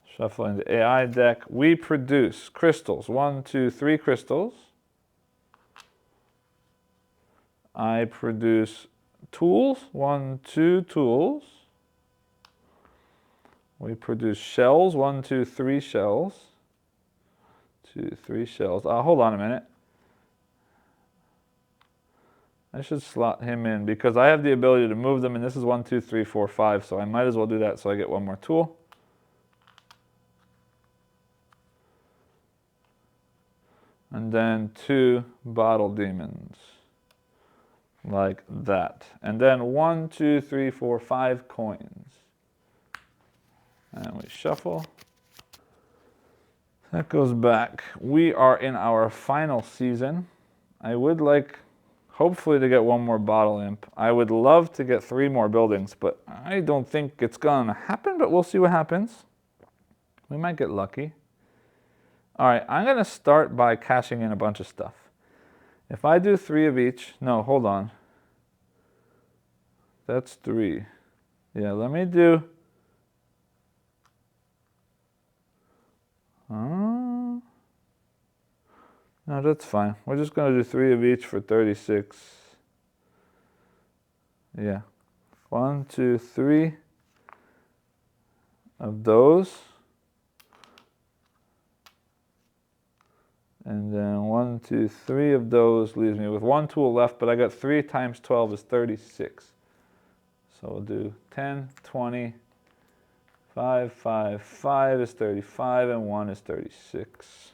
Shuffling the AI deck. We produce crystals. 1, 2, 3 crystals. I produce tools. 1, 2 tools. We produce shells. 1, 2, 3 shells. 2, 3 shells. Hold on a minute. I should slot him in because I have the ability to move them, and this is 1, 2, 3, 4, 5, so I might as well do that so I get 1 more tool. And then 2 bottle demons. Like that. And then 1, 2, 3, 4, 5 coins. And we shuffle. That goes back. We are in our final season. I would like, hopefully, to get 1 more bottle imp. I would love to get 3 more buildings, but I don't think it's gonna happen, but we'll see what happens. We might get lucky. All right, I'm going to start by cashing in a bunch of stuff. If I do 3 of each, no, hold on. That's 3. Yeah, let me do... no, that's fine. We're just going to do 3 of each for 36. Yeah. 1, 2, 3 of those. And then 1, 2, 3 of those leaves me with 1 tool left, but I got 3 times 12 is 36. So we'll do 10, 20, 5, 5, 5 is 35, and 1 is 36.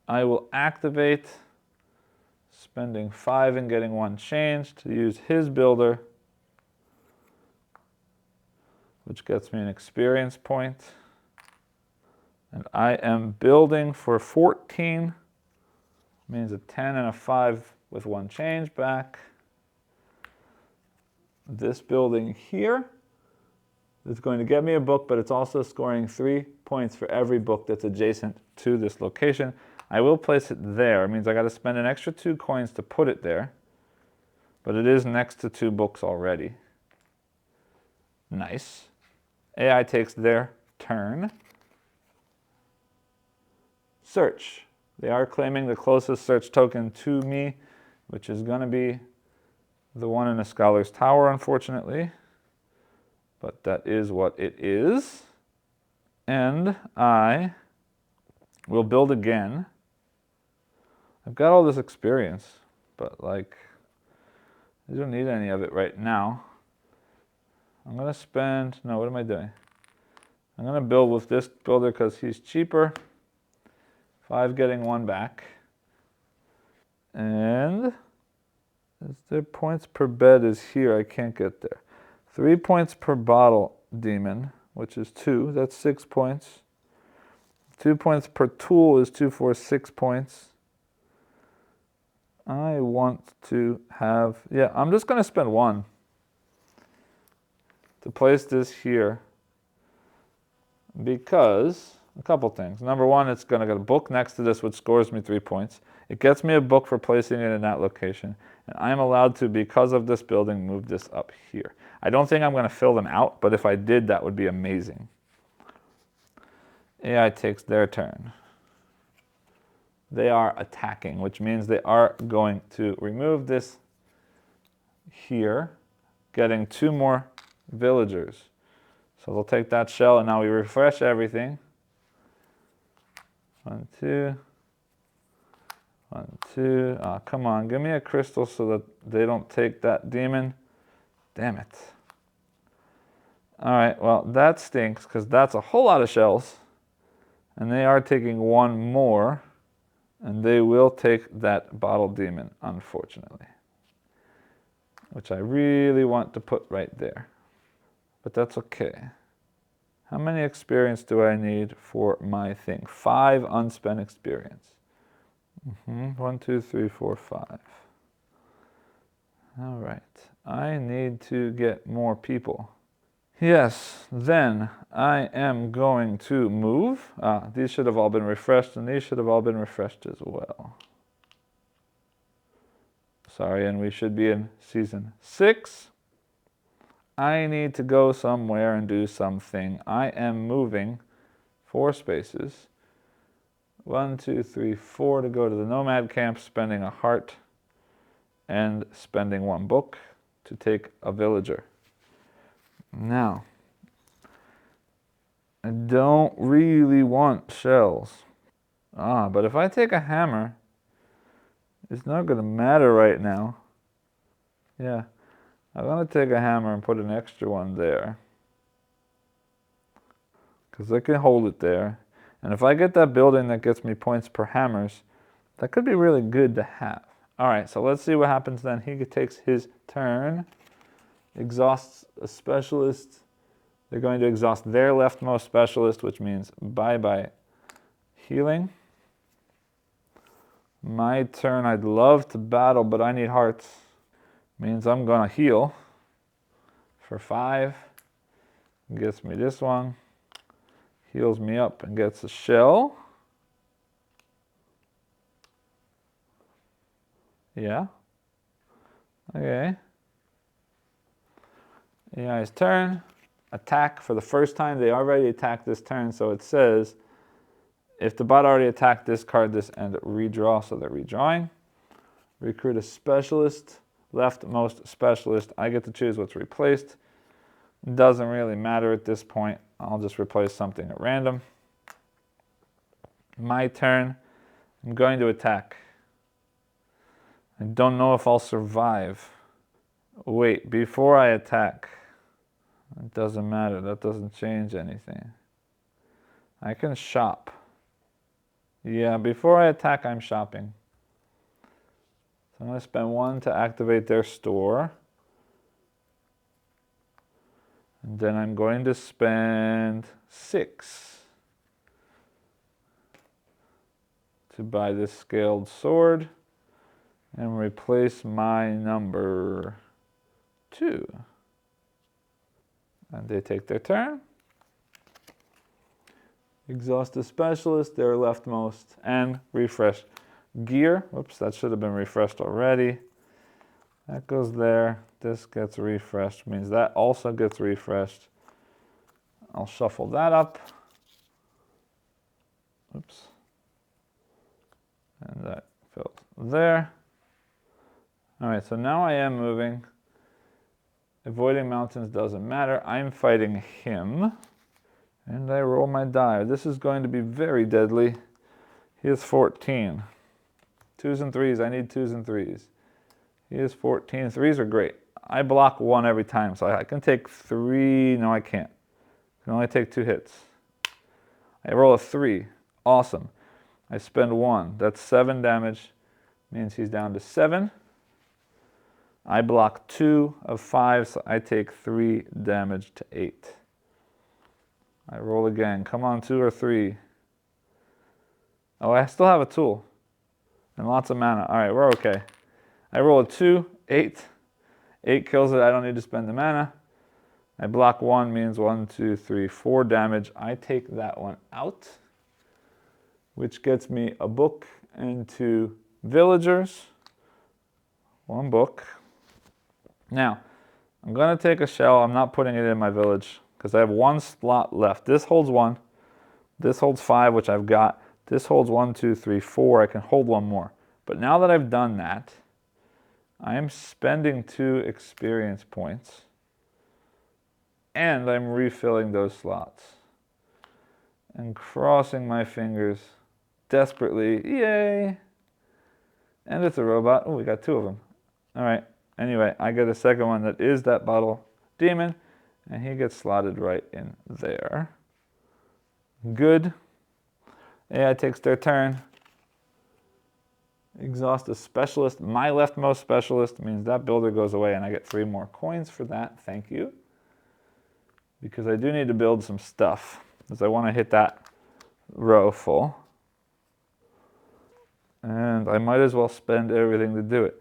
I will activate spending 5 and getting 1 changed to use his builder, which gets me an experience point. And I am building for 14. Means a 10 and a 5 with 1 change back. This building here is going to get me a book, but it's also scoring 3 points for every book that's adjacent to this location. I will place it there. It means I got to spend an extra 2 coins to put it there, but it is next to 2 books already. Nice. AI takes their turn. Search. They are claiming the closest search token to me, which is going to be the one in the Scholar's Tower, unfortunately. But that is what it is. And I will build again. I've got all this experience, but like, I don't need any of it right now. I'm going to spend, no, what am I doing? I'm going to build with this builder because he's cheaper. 5 getting 1 back. And is there points per bed is here? I can't get there. 3 points per bottle demon, which is 2. That's 6 points. 2 points per tool is 2, 4, 6 points. I want to have, yeah, I'm just going to spend 1 to place this here because a couple things. Number 1, it's going to get a book next to this, which scores me 3 points. It gets me a book for placing it in that location. And I'm allowed to, because of this building, move this up here. I don't think I'm going to fill them out, but if I did, that would be amazing. AI takes their turn. They are attacking, which means they are going to remove this here, getting 2 more villagers. So they'll take that shell, and now we refresh everything. 1, 2. 1, 2. Oh, come on, give me a crystal so that they don't take that demon. Damn it. All right, well, that stinks because that's a whole lot of shells. And they are taking 1 more, and they will take that bottle demon, unfortunately. Which I really want to put right there. But that's okay. How many experience do I need for my thing? 5 unspent experience. 1, 2, 3, 4, 5. All right. I need to get more people. Yes, then I am going to move. These should have all been refreshed, and these should have all been refreshed as well. Sorry, and we should be in season 6. I need to go somewhere and do something. I am moving 4 spaces. 1, 2, 3, 4 to go to the nomad camp, spending a heart and spending 1 book to take a villager. Now, I don't really want shells. But if I take a hammer, it's not going to matter right now. Yeah, I'm going to take a hammer and put an extra one there. Because I can hold it there. And if I get that building that gets me points per hammers, that could be really good to have. All right, so let's see what happens then. He takes his turn, exhausts a specialist. They're going to exhaust their leftmost specialist, which means bye-bye healing. My turn, I'd love to battle, but I need hearts. Means I'm gonna heal for 5. Gets me this one. heals me up and gets a shell. Yeah. Okay. AI's turn. Attack for the first time. They already attacked this turn, so it says if the bot already attacked, discard this and redraw, so they're redrawing. Recruit a specialist, leftmost specialist. I get to choose what's replaced. Doesn't really matter at this point. I'll just replace something at random. My turn. I'm going to attack. I don't know if I'll survive. Wait, before I attack. It doesn't matter. That doesn't change anything. I can shop. Yeah, before I attack, I'm shopping. So I'm going to spend 1 to activate their store. And then I'm going to spend 6 to buy this scaled sword and replace my number 2. And they take their turn. Exhaust the specialist, they're leftmost, and refresh gear. Whoops, that should have been refreshed already. That goes there. This gets refreshed, means that also gets refreshed. I'll shuffle that up. Oops. And that fills there. All right, so now I am moving. Avoiding mountains doesn't matter. I'm fighting him. And I roll my die. This is going to be very deadly. He is 14. 2s and 3s. I need 2s and 3s. He is 14. 3s are great. I block 1 every time, so I can take 3. No, I can't. I can only take 2 hits. I roll a 3. Awesome. I spend 1. That's 7 damage. Means he's down to 7. I block 2 of 5, so I take 3 damage to 8. I roll again. Come on, 2 or 3. Oh, I still have a tool. And lots of mana. All right, we're okay. I roll a 2, 8. 8 kills it. I don't need to spend the mana. I block 1 means 1, 2, 3, 4 damage. I take that one out, which gets me a book and 2 villagers. 1 book. Now, I'm going to take a shell. I'm not putting it in my village because I have 1 slot left. This holds 1. This holds 5, which I've got. This holds 1, 2, 3, 4. I can hold 1 more. But now that I've done that, I am spending 2 experience points. And I'm refilling those slots. And crossing my fingers desperately. Yay! And it's a robot. Oh, we got 2 of them. All right. Anyway, I get a second one that is that bottle demon. And he gets slotted right in there. Good. AI takes their turn. Exhaust a specialist. My leftmost specialist means that builder goes away and I get 3 more coins for that. Thank you. Because I do need to build some stuff. Because I want to hit that row full. And I might as well spend everything to do it.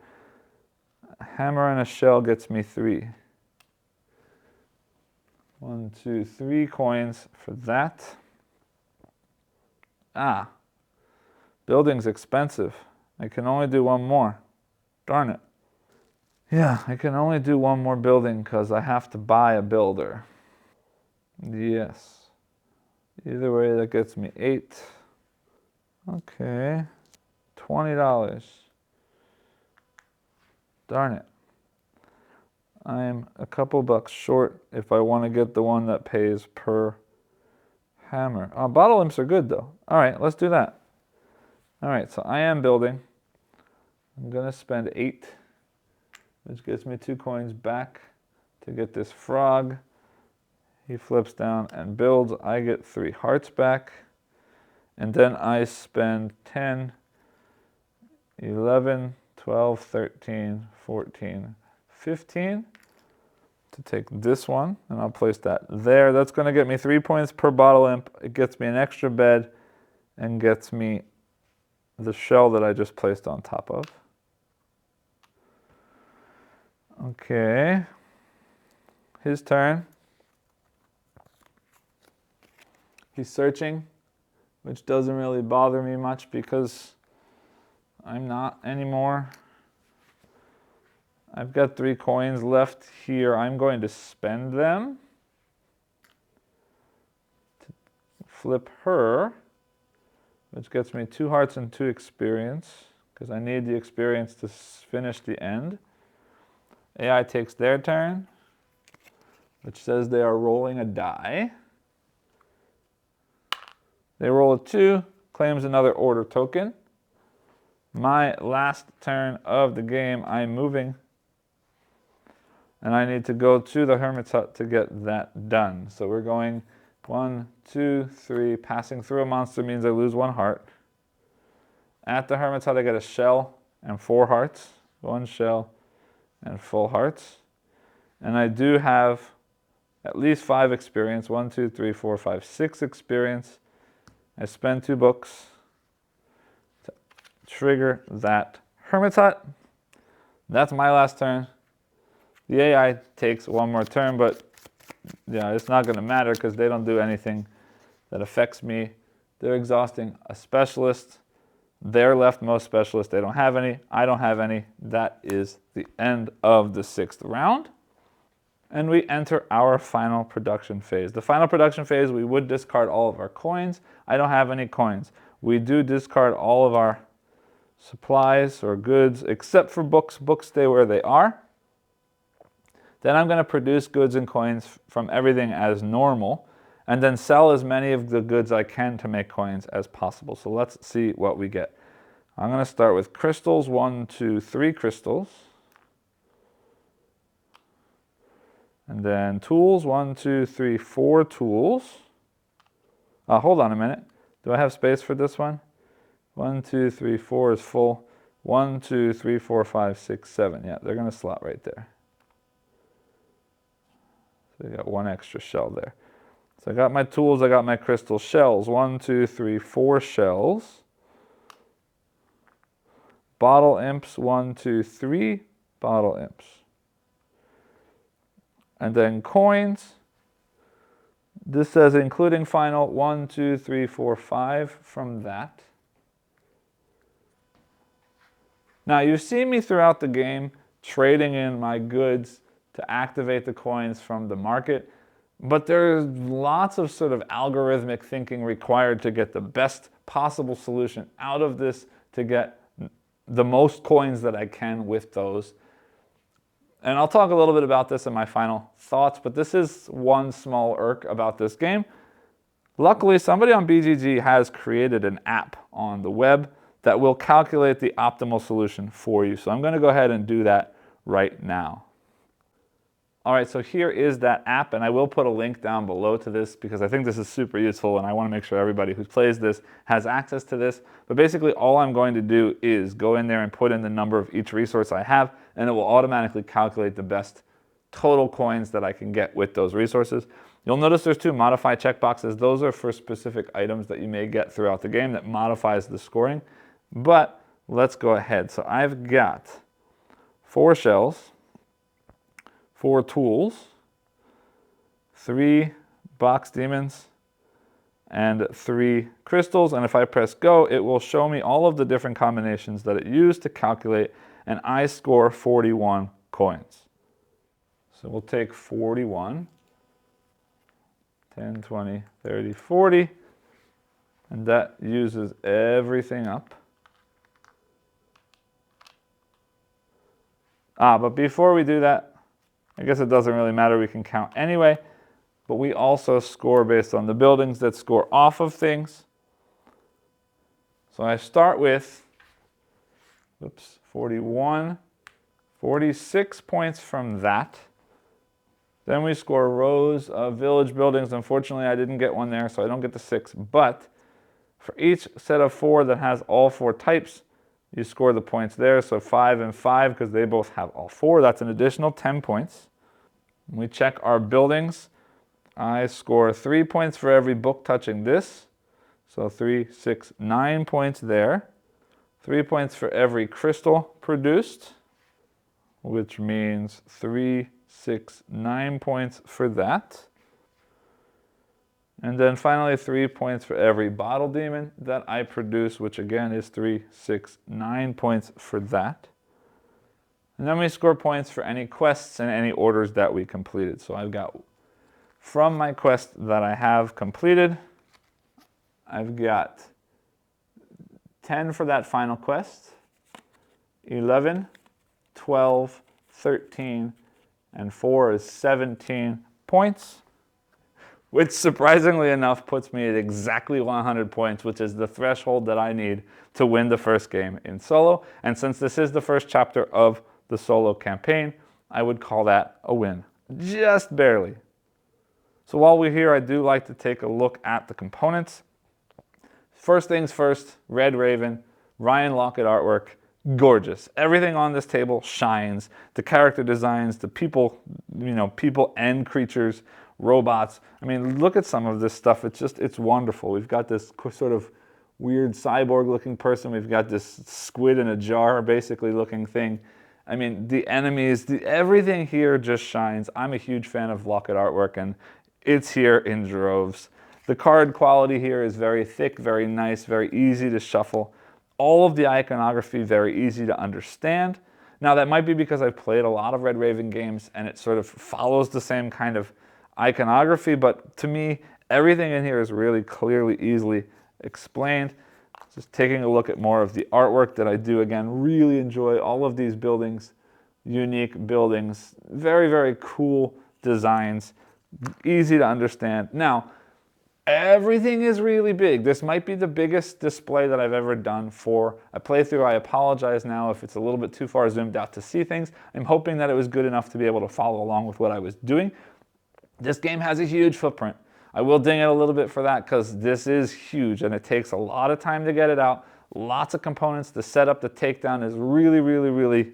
A hammer and a shell gets me 3. 1, 2, 3 coins for that. Ah, building's expensive. I can only do 1 more. Darn it. Yeah, I can only do 1 more building because I have to buy a builder. Yes. Either way, that gets me 8. Okay. $20. Darn it. I'm a couple bucks short if I want to get the one that pays per hammer. Bottle imps are good though. All right, let's do that. All right, so I am building. I'm going to spend 8, which gets me 2 coins back to get this frog. He flips down and builds. I get 3 hearts back. And then I spend 10, 11, 12, 13, 14, 15 to take this one. And I'll place that there. That's going to get me 3 points per bottle imp. It gets me an extra bed and gets me the shell that I just placed on top of. Okay. His turn. He's searching, which doesn't really bother me much because I'm not anymore. I've got 3 coins left here. I'm going to spend them to flip her, which gets me 2 hearts and 2 experience because I need the experience to finish the end. AI takes their turn, which says they are rolling a die. They roll a 2, claims another order token. My last turn of the game, I'm moving. And I need to go to the Hermit's Hut to get that done. So we're going 1, 2, 3. Passing through a monster means I lose 1 heart. At the Hermit's Hut, I get a shell and 4 hearts. 1 shell and full hearts. And I do have at least 5 experience. 1, 2, 3, 4, 5, 6 experience. I spend 2 books to trigger that Hermit's Hut. That's my last turn. The AI takes 1 more turn, but it's not going to matter because they don't do anything that affects me. They're exhausting a specialist. They're leftmost specialist. They don't have any. I don't have any. That is the end of the 6th round. And we enter our final production phase. The final production phase, we would discard all of our coins. I don't have any coins. We do discard all of our supplies or goods, except for books. Books stay where they are. Then I'm going to produce goods and coins from everything as normal, and then sell as many of the goods I can to make coins as possible. So let's see what we get. I'm going to start with crystals, 1, 2, 3 crystals. And then tools, 1, 2, 3, 4 tools. Hold on a minute. Do I have space for this one? 1, 2, 3, 4 is full. 1, 2, 3, 4, 5, 6, 7. Yeah, they're going to slot right there. So I got 1 extra shell there. So I got my tools, I got my crystal shells. 1, 2, 3, 4 shells. Bottle imps, 1, 2, 3 bottle imps. And then coins. This says including final 1, 2, 3, 4, 5 from that. Now you see me throughout the game trading in my goods to activate the coins from the market, but there's lots of sort of algorithmic thinking required to get the best possible solution out of this to get the most coins that I can with those. And I'll talk a little bit about this in my final thoughts, but this is one small irk about this game. Luckily, somebody on BGG has created an app on the web that will calculate the optimal solution for you. So I'm going to go ahead and do that right now. All right, so here is that app, and I will put a link down below to this because I think this is super useful and I want to make sure everybody who plays this has access to this. But basically all I'm going to do is go in there and put in the number of each resource I have, and it will automatically calculate the best total coins that I can get with those resources. You'll notice there's 2 modify checkboxes. Those are for specific items that you may get throughout the game that modifies the scoring. But let's go ahead. So I've got 4 shells, 4 tools, 3 box demons, and 3 crystals. And if I press go, it will show me all of the different combinations that it used to calculate, and I score 41 coins. So we'll take 41, 10, 20, 30, 40, and that uses everything up. But before we do that, I guess it doesn't really matter, we can count anyway, but we also score based on the buildings that score off of things. So I start with, 41, 46 points from that. Then we score rows of village buildings. Unfortunately, I didn't get one there, so I don't get the 6, but for each set of 4 that has all 4 types, you score the points there. So 5 and 5, because they both have all 4, that's an additional 10 points. We check our buildings. I score 3 points for every book touching this. So 3, 6, 9 points there. 3 points for every crystal produced, which means 3, 6, 9 points for that. And then finally 3 points for every bottle demon that I produce, which again is 3, 6, 9 points for that. And then we score points for any quests and any orders that we completed. So I've got, from my quest that I have completed, I've got 10 for that final quest, 11, 12, 13, and 4 is 17 points, which surprisingly enough puts me at exactly 100 points, which is the threshold that I need to win the first game in solo. And since this is the first chapter of the solo campaign, I would call that a win, just barely. So while we're here, I do like to take a look at the components. First things first, Red Raven, Ryan Luakat artwork, gorgeous. Everything on this table shines. The character designs, the people, people and creatures, robots. I mean, look at some of this stuff. It's wonderful. We've got this sort of weird cyborg looking person. We've got this squid in a jar basically looking thing. I mean, the enemies, everything here just shines. I'm a huge fan of Luakat artwork, and it's here in droves. The card quality here is very thick, very nice, very easy to shuffle. All of the iconography very easy to understand. Now that might be because I've played a lot of Red Raven games and it sort of follows the same kind of iconography, but to me, everything in here is really clearly, easily explained. Just taking a look at more of the artwork that I do, again, really enjoy all of these buildings, unique buildings, very, very cool designs, easy to understand. Now, everything is really big. This might be the biggest display that I've ever done for a playthrough. I apologize now if it's a little bit too far zoomed out to see things. I'm hoping that it was good enough to be able to follow along with what I was doing. This game has a huge footprint. I will ding it a little bit for that because this is huge and it takes a lot of time to get it out. Lots of components. The setup, the takedown is really, really, really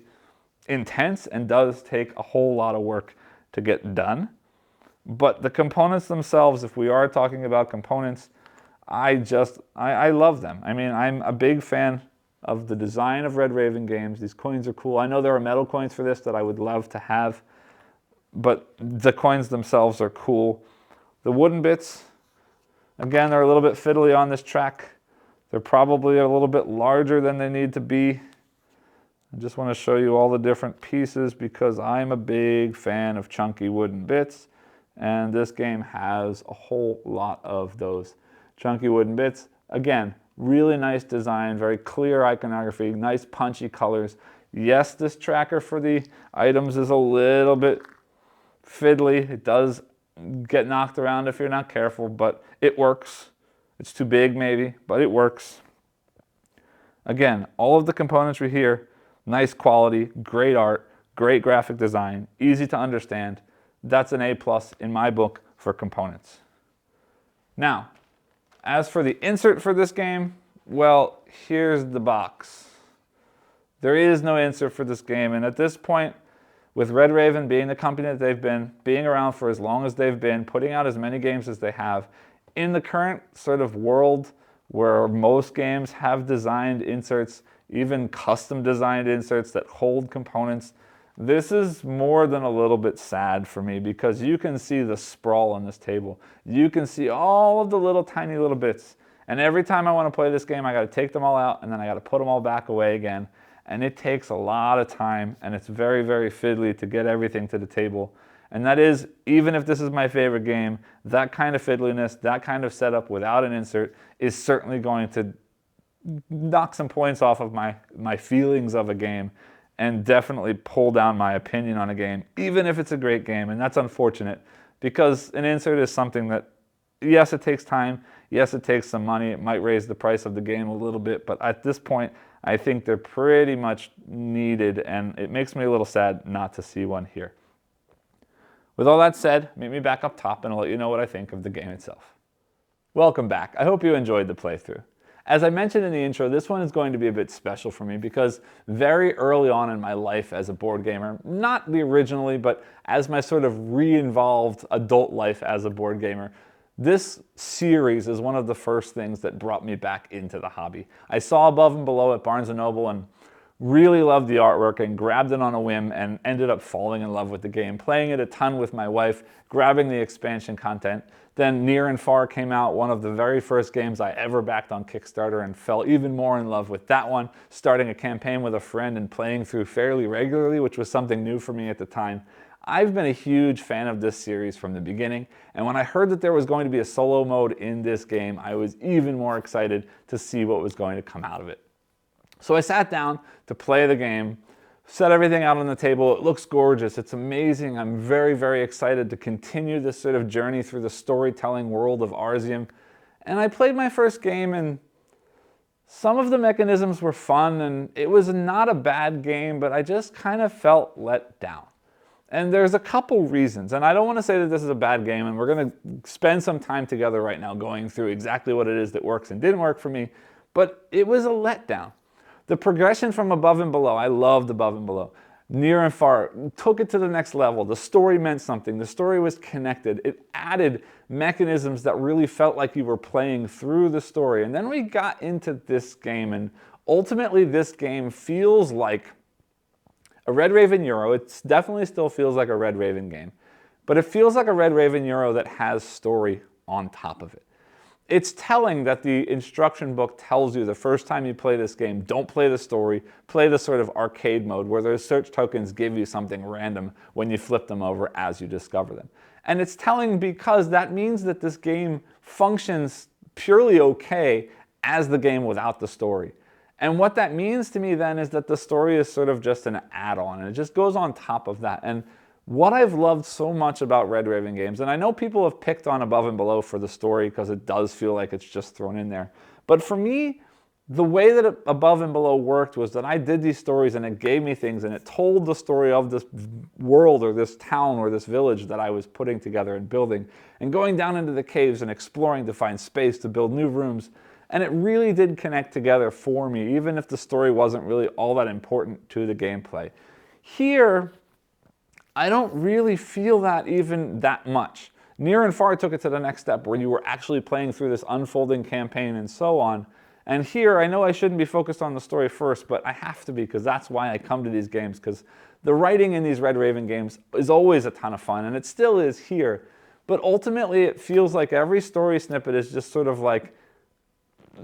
intense and does take a whole lot of work to get done. But the components themselves, if we are talking about components, I love them. I mean, I'm a big fan of the design of Red Raven games. These coins are cool. I know there are metal coins for this that I would love to have, but the coins themselves are cool. The wooden bits, again, they're a little bit fiddly on this track. They're probably a little bit larger than they need to be. I just want to show you all the different pieces because I'm a big fan of chunky wooden bits. And this game has a whole lot of those chunky wooden bits. Again, really nice design, very clear iconography, nice punchy colors. Yes, this tracker for the items is a little bit fiddly. It does get knocked around if you're not careful, but it works. It's too big maybe, but it works. Again, all of the componentry here, nice quality, great art, great graphic design, easy to understand. That's an A+ in my book for components. Now, as for the insert for this game, well, here's the box. There is no insert for this game, and at this point, with Red Raven being the company that they've been, being around for as long as they've been, putting out as many games as they have, in the current sort of world where most games have designed inserts, even custom designed inserts that hold components, this is more than a little bit sad for me because you can see the sprawl on this table. You can see all of the little tiny little bits. And every time I want to play this game, I got to take them all out and then I got to put them all back away again. And it takes a lot of time and it's very, very fiddly to get everything to the table. And that is, even if this is my favorite game, that kind of fiddliness, that kind of setup without an insert is certainly going to knock some points off of my feelings of a game and definitely pull down my opinion on a game, even if it's a great game. And that's unfortunate because an insert is something that, yes, it takes time. Yes, it takes some money. It might raise the price of the game a little bit, but at this point, I think they're pretty much needed, and it makes me a little sad not to see one here. With all that said, meet me back up top and I'll let you know what I think of the game itself. Welcome back. I hope you enjoyed the playthrough. As I mentioned in the intro, this one is going to be a bit special for me because very early on in my life as a board gamer, not originally, but as my sort of re-involved adult life as a board gamer, this series is one of the first things that brought me back into the hobby. I saw Above and Below at Barnes & Noble and Really loved the artwork and grabbed it on a whim and ended up falling in love with the game, playing it a ton with my wife, grabbing the expansion content. Then Near and Far came out, one of the very first games I ever backed on Kickstarter, and fell even more in love with that one, starting a campaign with a friend and playing through fairly regularly, which was something new for me at the time. I've been a huge fan of this series from the beginning, and when I heard that there was going to be a solo mode in this game, I was even more excited to see what was going to come out of it. So I sat down to play the game, set everything out on the table. It looks gorgeous. It's amazing. I'm very, very excited to continue this sort of journey through the storytelling world of Arzium. And I played my first game, and some of the mechanisms were fun, and it was not a bad game, but I just kind of felt let down. And there's a couple reasons, and I don't want to say that this is a bad game, and we're going to spend some time together right now going through exactly what it is that works and didn't work for me, but it was a letdown. The progression from Above and Below, I loved Above and Below. Near and Far took it to the next level. The story meant something. The story was connected. It added mechanisms that really felt like you were playing through the story. And then we got into this game, and ultimately this game feels like a Red Raven Euro. It definitely still feels like a Red Raven game, but it feels like a Red Raven Euro that has story on top of it. It's telling that the instruction book tells you the first time you play this game, don't play the story, play the sort of arcade mode where those search tokens give you something random when you flip them over as you discover them. And it's telling because that means that this game functions purely okay as the game without the story. And what that means to me then is that the story is sort of just an add-on, and it just goes on top of that. And what I've loved so much about Red Raven games, and I know people have picked on Above and Below for the story because it does feel like it's just thrown in there. But for me, the way that Above and Below worked was that I did these stories and it gave me things and it told the story of this world or this town or this village that I was putting together and building and going down into the caves and exploring to find space to build new rooms. And it really did connect together for me, even if the story wasn't really all that important to the gameplay. Here, I don't really feel that even that much. Near and Far took it to the next step where you were actually playing through this unfolding campaign and so on. And here, I know I shouldn't be focused on the story first, but I have to be because that's why I come to these games, because the writing in these Red Raven games is always a ton of fun, and it still is here. But ultimately, it feels like every story snippet is just sort of like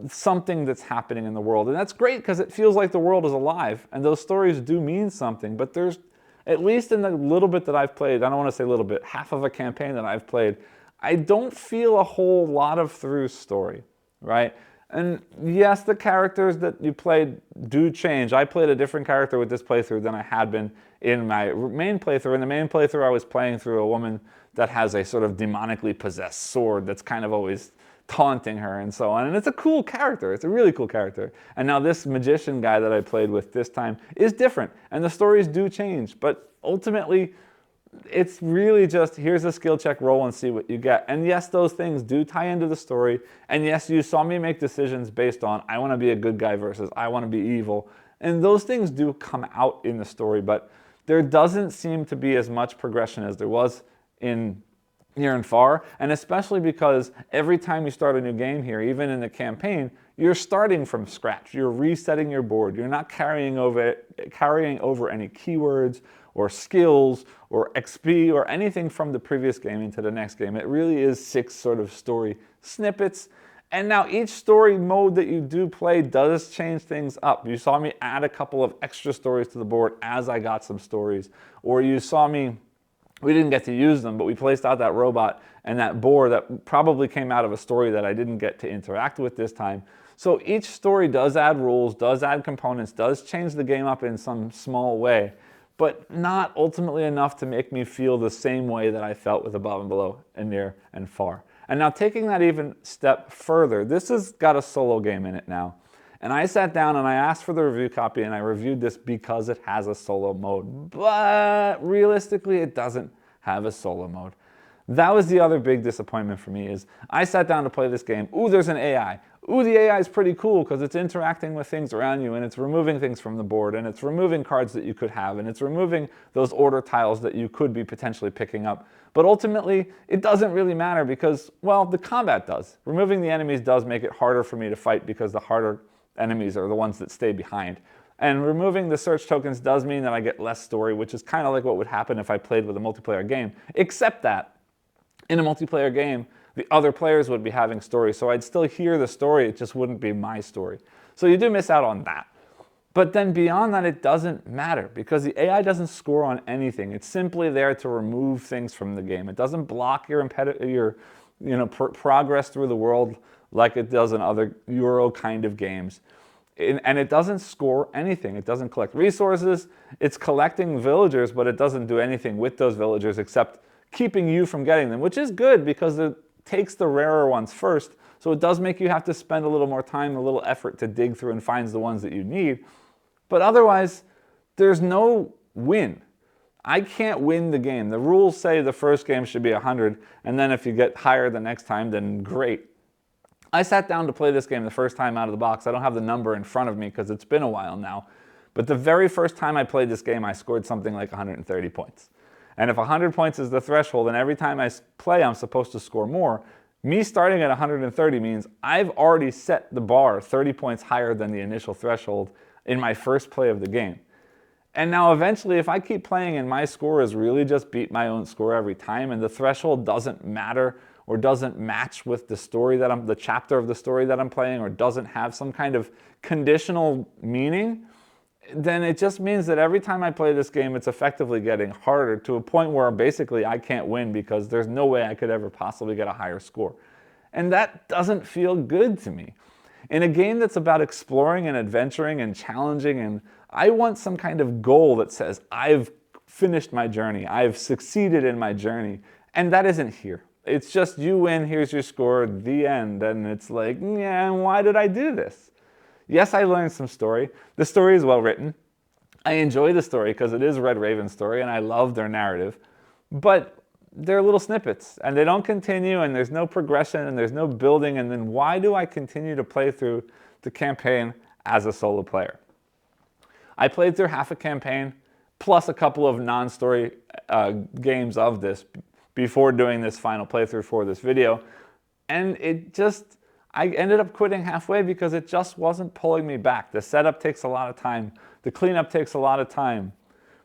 something that's happening in the world. And that's great because it feels like the world is alive, and those stories do mean something, but there's, at least in the little bit that I've played, I don't want to say little bit, half of a campaign that I've played, I don't feel a whole lot of through story, right? And yes, the characters that you played do change. I played a different character with this playthrough than I had been in my main playthrough. In the main playthrough, I was playing through a woman that has a sort of demonically possessed sword that's kind of always taunting her and so on. And it's a cool character. It's a really cool character. And now this magician guy that I played with this time is different. And the stories do change. But ultimately, it's really just, here's a skill check, roll and see what you get. And yes, those things do tie into the story. And yes, you saw me make decisions based on, I want to be a good guy versus I want to be evil. And those things do come out in the story. But there doesn't seem to be as much progression as there was in Near and Far, and especially because every time you start a new game here, even in the campaign, you're starting from scratch. You're resetting your board. You're not carrying over any keywords or skills or XP or anything from the previous game into the next game. It really is 6 sort of story snippets. And now each story mode that you do play does change things up. You saw me add a couple of extra stories to the board as I got some stories, or you saw me, we didn't get to use them, but we placed out that robot and that boar that probably came out of a story that I didn't get to interact with this time. So each story does add rules, does add components, does change the game up in some small way, but not ultimately enough to make me feel the same way that I felt with Above and Below and Near and Far. And now taking that even step further, this has got a solo game in it now. And I sat down and I asked for the review copy and I reviewed this because it has a solo mode. But realistically, it doesn't have a solo mode. That was the other big disappointment for me is I sat down to play this game. Ooh, there's an AI. Ooh, the AI is pretty cool because it's interacting with things around you and it's removing things from the board and it's removing cards that you could have and it's removing those order tiles that you could be potentially picking up. But ultimately, it doesn't really matter because, well, the combat does. Removing the enemies does make it harder for me to fight because the harder enemies are the ones that stay behind. And removing the search tokens does mean that I get less story, which is kind of like what would happen if I played with a multiplayer game, except that in a multiplayer game, the other players would be having story, so I'd still hear the story, it just wouldn't be my story. So you do miss out on that. But then beyond that, it doesn't matter because the AI doesn't score on anything. It's simply there to remove things from the game. It doesn't block your progress through the world like it does in other Euro kind of games. And it doesn't score anything. It doesn't collect resources. It's collecting villagers, but it doesn't do anything with those villagers except keeping you from getting them, which is good because it takes the rarer ones first. So it does make you have to spend a little more time, a little effort to dig through and find the ones that you need. But otherwise, there's no win. I can't win the game. The rules say the first game should be 100, and then if you get higher the next time, then great. I sat down to play this game the first time out of the box. I don't have the number in front of me because it's been a while now. But the very first time I played this game, I scored something like 130 points. And if 100 points is the threshold, and every time I play, I'm supposed to score more, me starting at 130 means I've already set the bar 30 points higher than the initial threshold in my first play of the game. And now eventually, if I keep playing and my score is really just beat my own score every time and the threshold doesn't matter or doesn't match with the story that the chapter of the story that I'm playing, or doesn't have some kind of conditional meaning, then it just means that every time I play this game, it's effectively getting harder to a point where basically I can't win because there's no way I could ever possibly get a higher score. And that doesn't feel good to me. In a game that's about exploring and adventuring and challenging, and I want some kind of goal that says, I've finished my journey, I've succeeded in my journey, and that isn't here. It's just you win, here's your score, the end, and it's like, yeah, why did I do this? Yes, I learned some story. The story is well written. I enjoy the story because it is Red Raven's story, and I love their narrative, but they're little snippets and they don't continue, and there's no progression and there's no building, and then why do I continue to play through the campaign as a solo player? I played through half a campaign plus a couple of non-story games of this before doing this final playthrough for this video, and I ended up quitting halfway because it just wasn't pulling me back. The setup takes a lot of time. The cleanup takes a lot of time.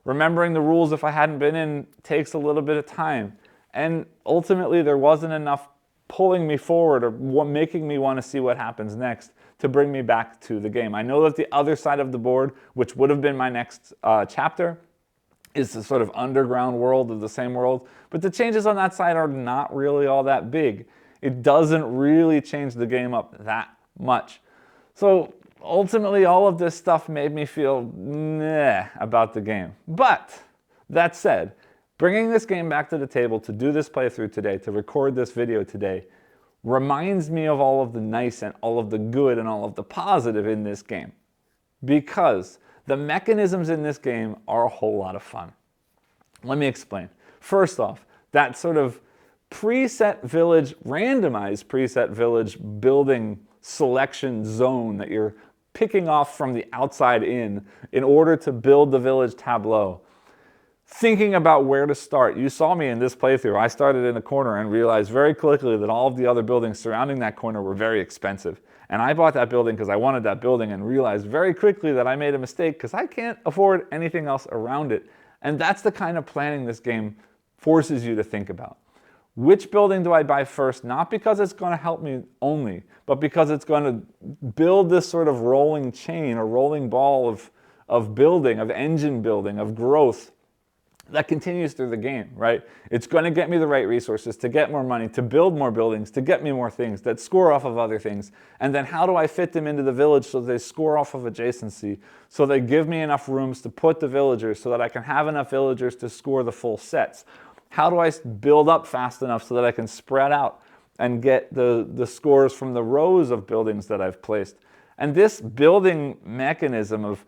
Remembering the rules if I hadn't been in takes a little bit of time. And ultimately, there wasn't enough pulling me forward or making me want to see what happens next to bring me back to the game. I know that the other side of the board, which would have been my next chapter, is the sort of underground world of the same world, but the changes on that side are not really all that big. It doesn't really change the game up that much. So ultimately, all of this stuff made me feel meh about the game. But that said, bringing this game back to the table to do this playthrough today, to record this video today, reminds me of all of the nice and all of the good and all of the positive in this game. Because the mechanisms in this game are a whole lot of fun. Let me explain. First off, that sort of randomized preset village building selection zone that you're picking off from the outside in order to build the village tableau. Thinking about where to start. You saw me in this playthrough. I started in a corner and realized very quickly that all of the other buildings surrounding that corner were very expensive. And I bought that building because I wanted that building, and realized very quickly that I made a mistake because I can't afford anything else around it. And that's the kind of planning this game forces you to think about. Which building do I buy first? Not because it's going to help me only, but because it's going to build this sort of rolling chain, or rolling ball of building, of engine building, of growth that continues through the game, right? It's going to get me the right resources to get more money, to build more buildings, to get me more things that score off of other things. And then how do I fit them into the village so they score off of adjacency, so they give me enough rooms to put the villagers so that I can have enough villagers to score the full sets? How do I build up fast enough so that I can spread out and get the scores from the rows of buildings that I've placed? And this building mechanism of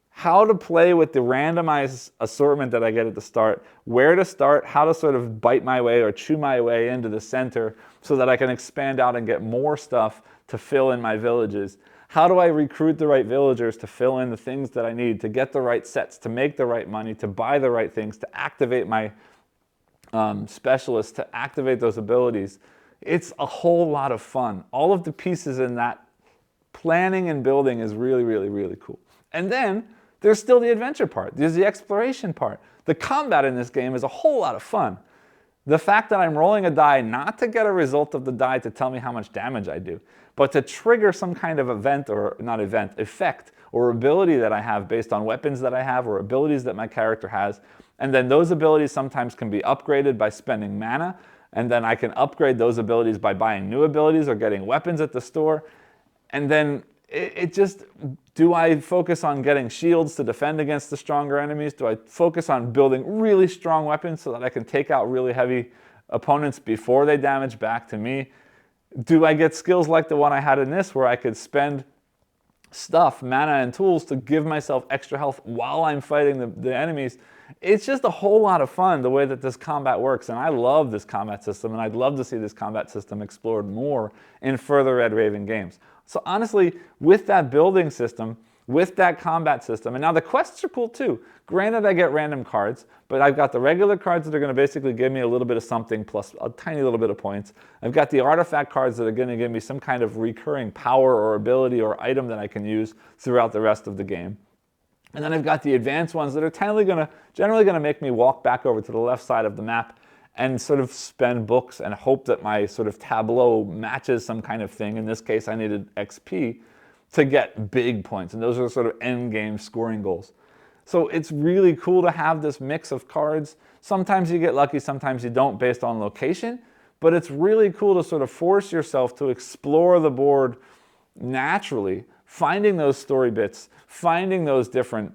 how to play with the randomized assortment that I get at the start, where to start, how to sort of bite my way or chew my way into the center so that I can expand out and get more stuff to fill in my villages. How do I recruit the right villagers to fill in the things that I need, to get the right sets, to make the right money, to buy the right things, to activate my specialists, to activate those abilities? It's a whole lot of fun. All of the pieces in that planning and building is really, really, really cool. And then there's still the adventure part. There's the exploration part. The combat in this game is a whole lot of fun. The fact that I'm rolling a die not to get a result of the die to tell me how much damage I do, but to trigger some kind of event, or not event, effect or ability that I have based on weapons that I have or abilities that my character has. And then those abilities sometimes can be upgraded by spending mana, and then I can upgrade those abilities by buying new abilities or getting weapons at the store. And then it just, do I focus on getting shields to defend against the stronger enemies? Do I focus on building really strong weapons so that I can take out really heavy opponents before they damage back to me? Do I get skills like the one I had in this, where I could spend stuff, mana and tools, to give myself extra health while I'm fighting the enemies? It's just a whole lot of fun the way that this combat works, and I love this combat system, and I'd love to see this combat system explored more in further Red Raven games. So honestly, with that building system, with that combat system, and now the quests are cool too. Granted, I get random cards, but I've got the regular cards that are going to basically give me a little bit of something plus a tiny little bit of points. I've got the artifact cards that are going to give me some kind of recurring power or ability or item that I can use throughout the rest of the game. And then I've got the advanced ones that are generally going to make me walk back over to the left side of the map and sort of spend books and hope that my sort of tableau matches some kind of thing. In this case, I needed XP to get big points, and those are sort of end game scoring goals. So it's really cool to have this mix of cards. Sometimes you get lucky, sometimes you don't, based on location, but it's really cool to sort of force yourself to explore the board naturally, finding those story bits, finding those different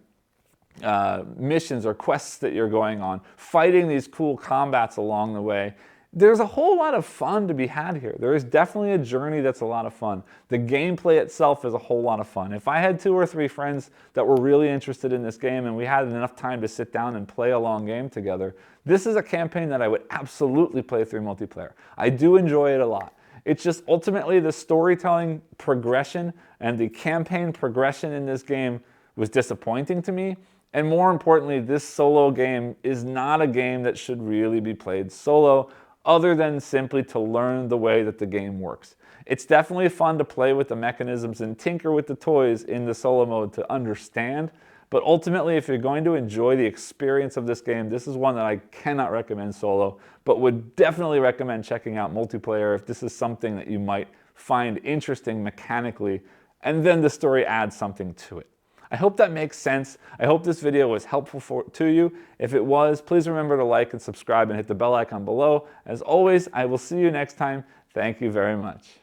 missions or quests that you're going on, fighting these cool combats along the way. There's a whole lot of fun to be had here. There is definitely a journey that's a lot of fun. The gameplay itself is a whole lot of fun. If I had 2 or 3 friends that were really interested in this game and we had enough time to sit down and play a long game together, this is a campaign that I would absolutely play through multiplayer. I do enjoy it a lot. It's just ultimately the storytelling progression and the campaign progression in this game was disappointing to me. And more importantly, this solo game is not a game that should really be played solo, other than simply to learn the way that the game works. It's definitely fun to play with the mechanisms and tinker with the toys in the solo mode to understand, but ultimately, if you're going to enjoy the experience of this game, this is one that I cannot recommend solo, but would definitely recommend checking out multiplayer if this is something that you might find interesting mechanically, and then the story adds something to it. I hope that makes sense. I hope this video was helpful to you. If it was, please remember to like and subscribe and hit the bell icon below. As always, I will see you next time. Thank you very much.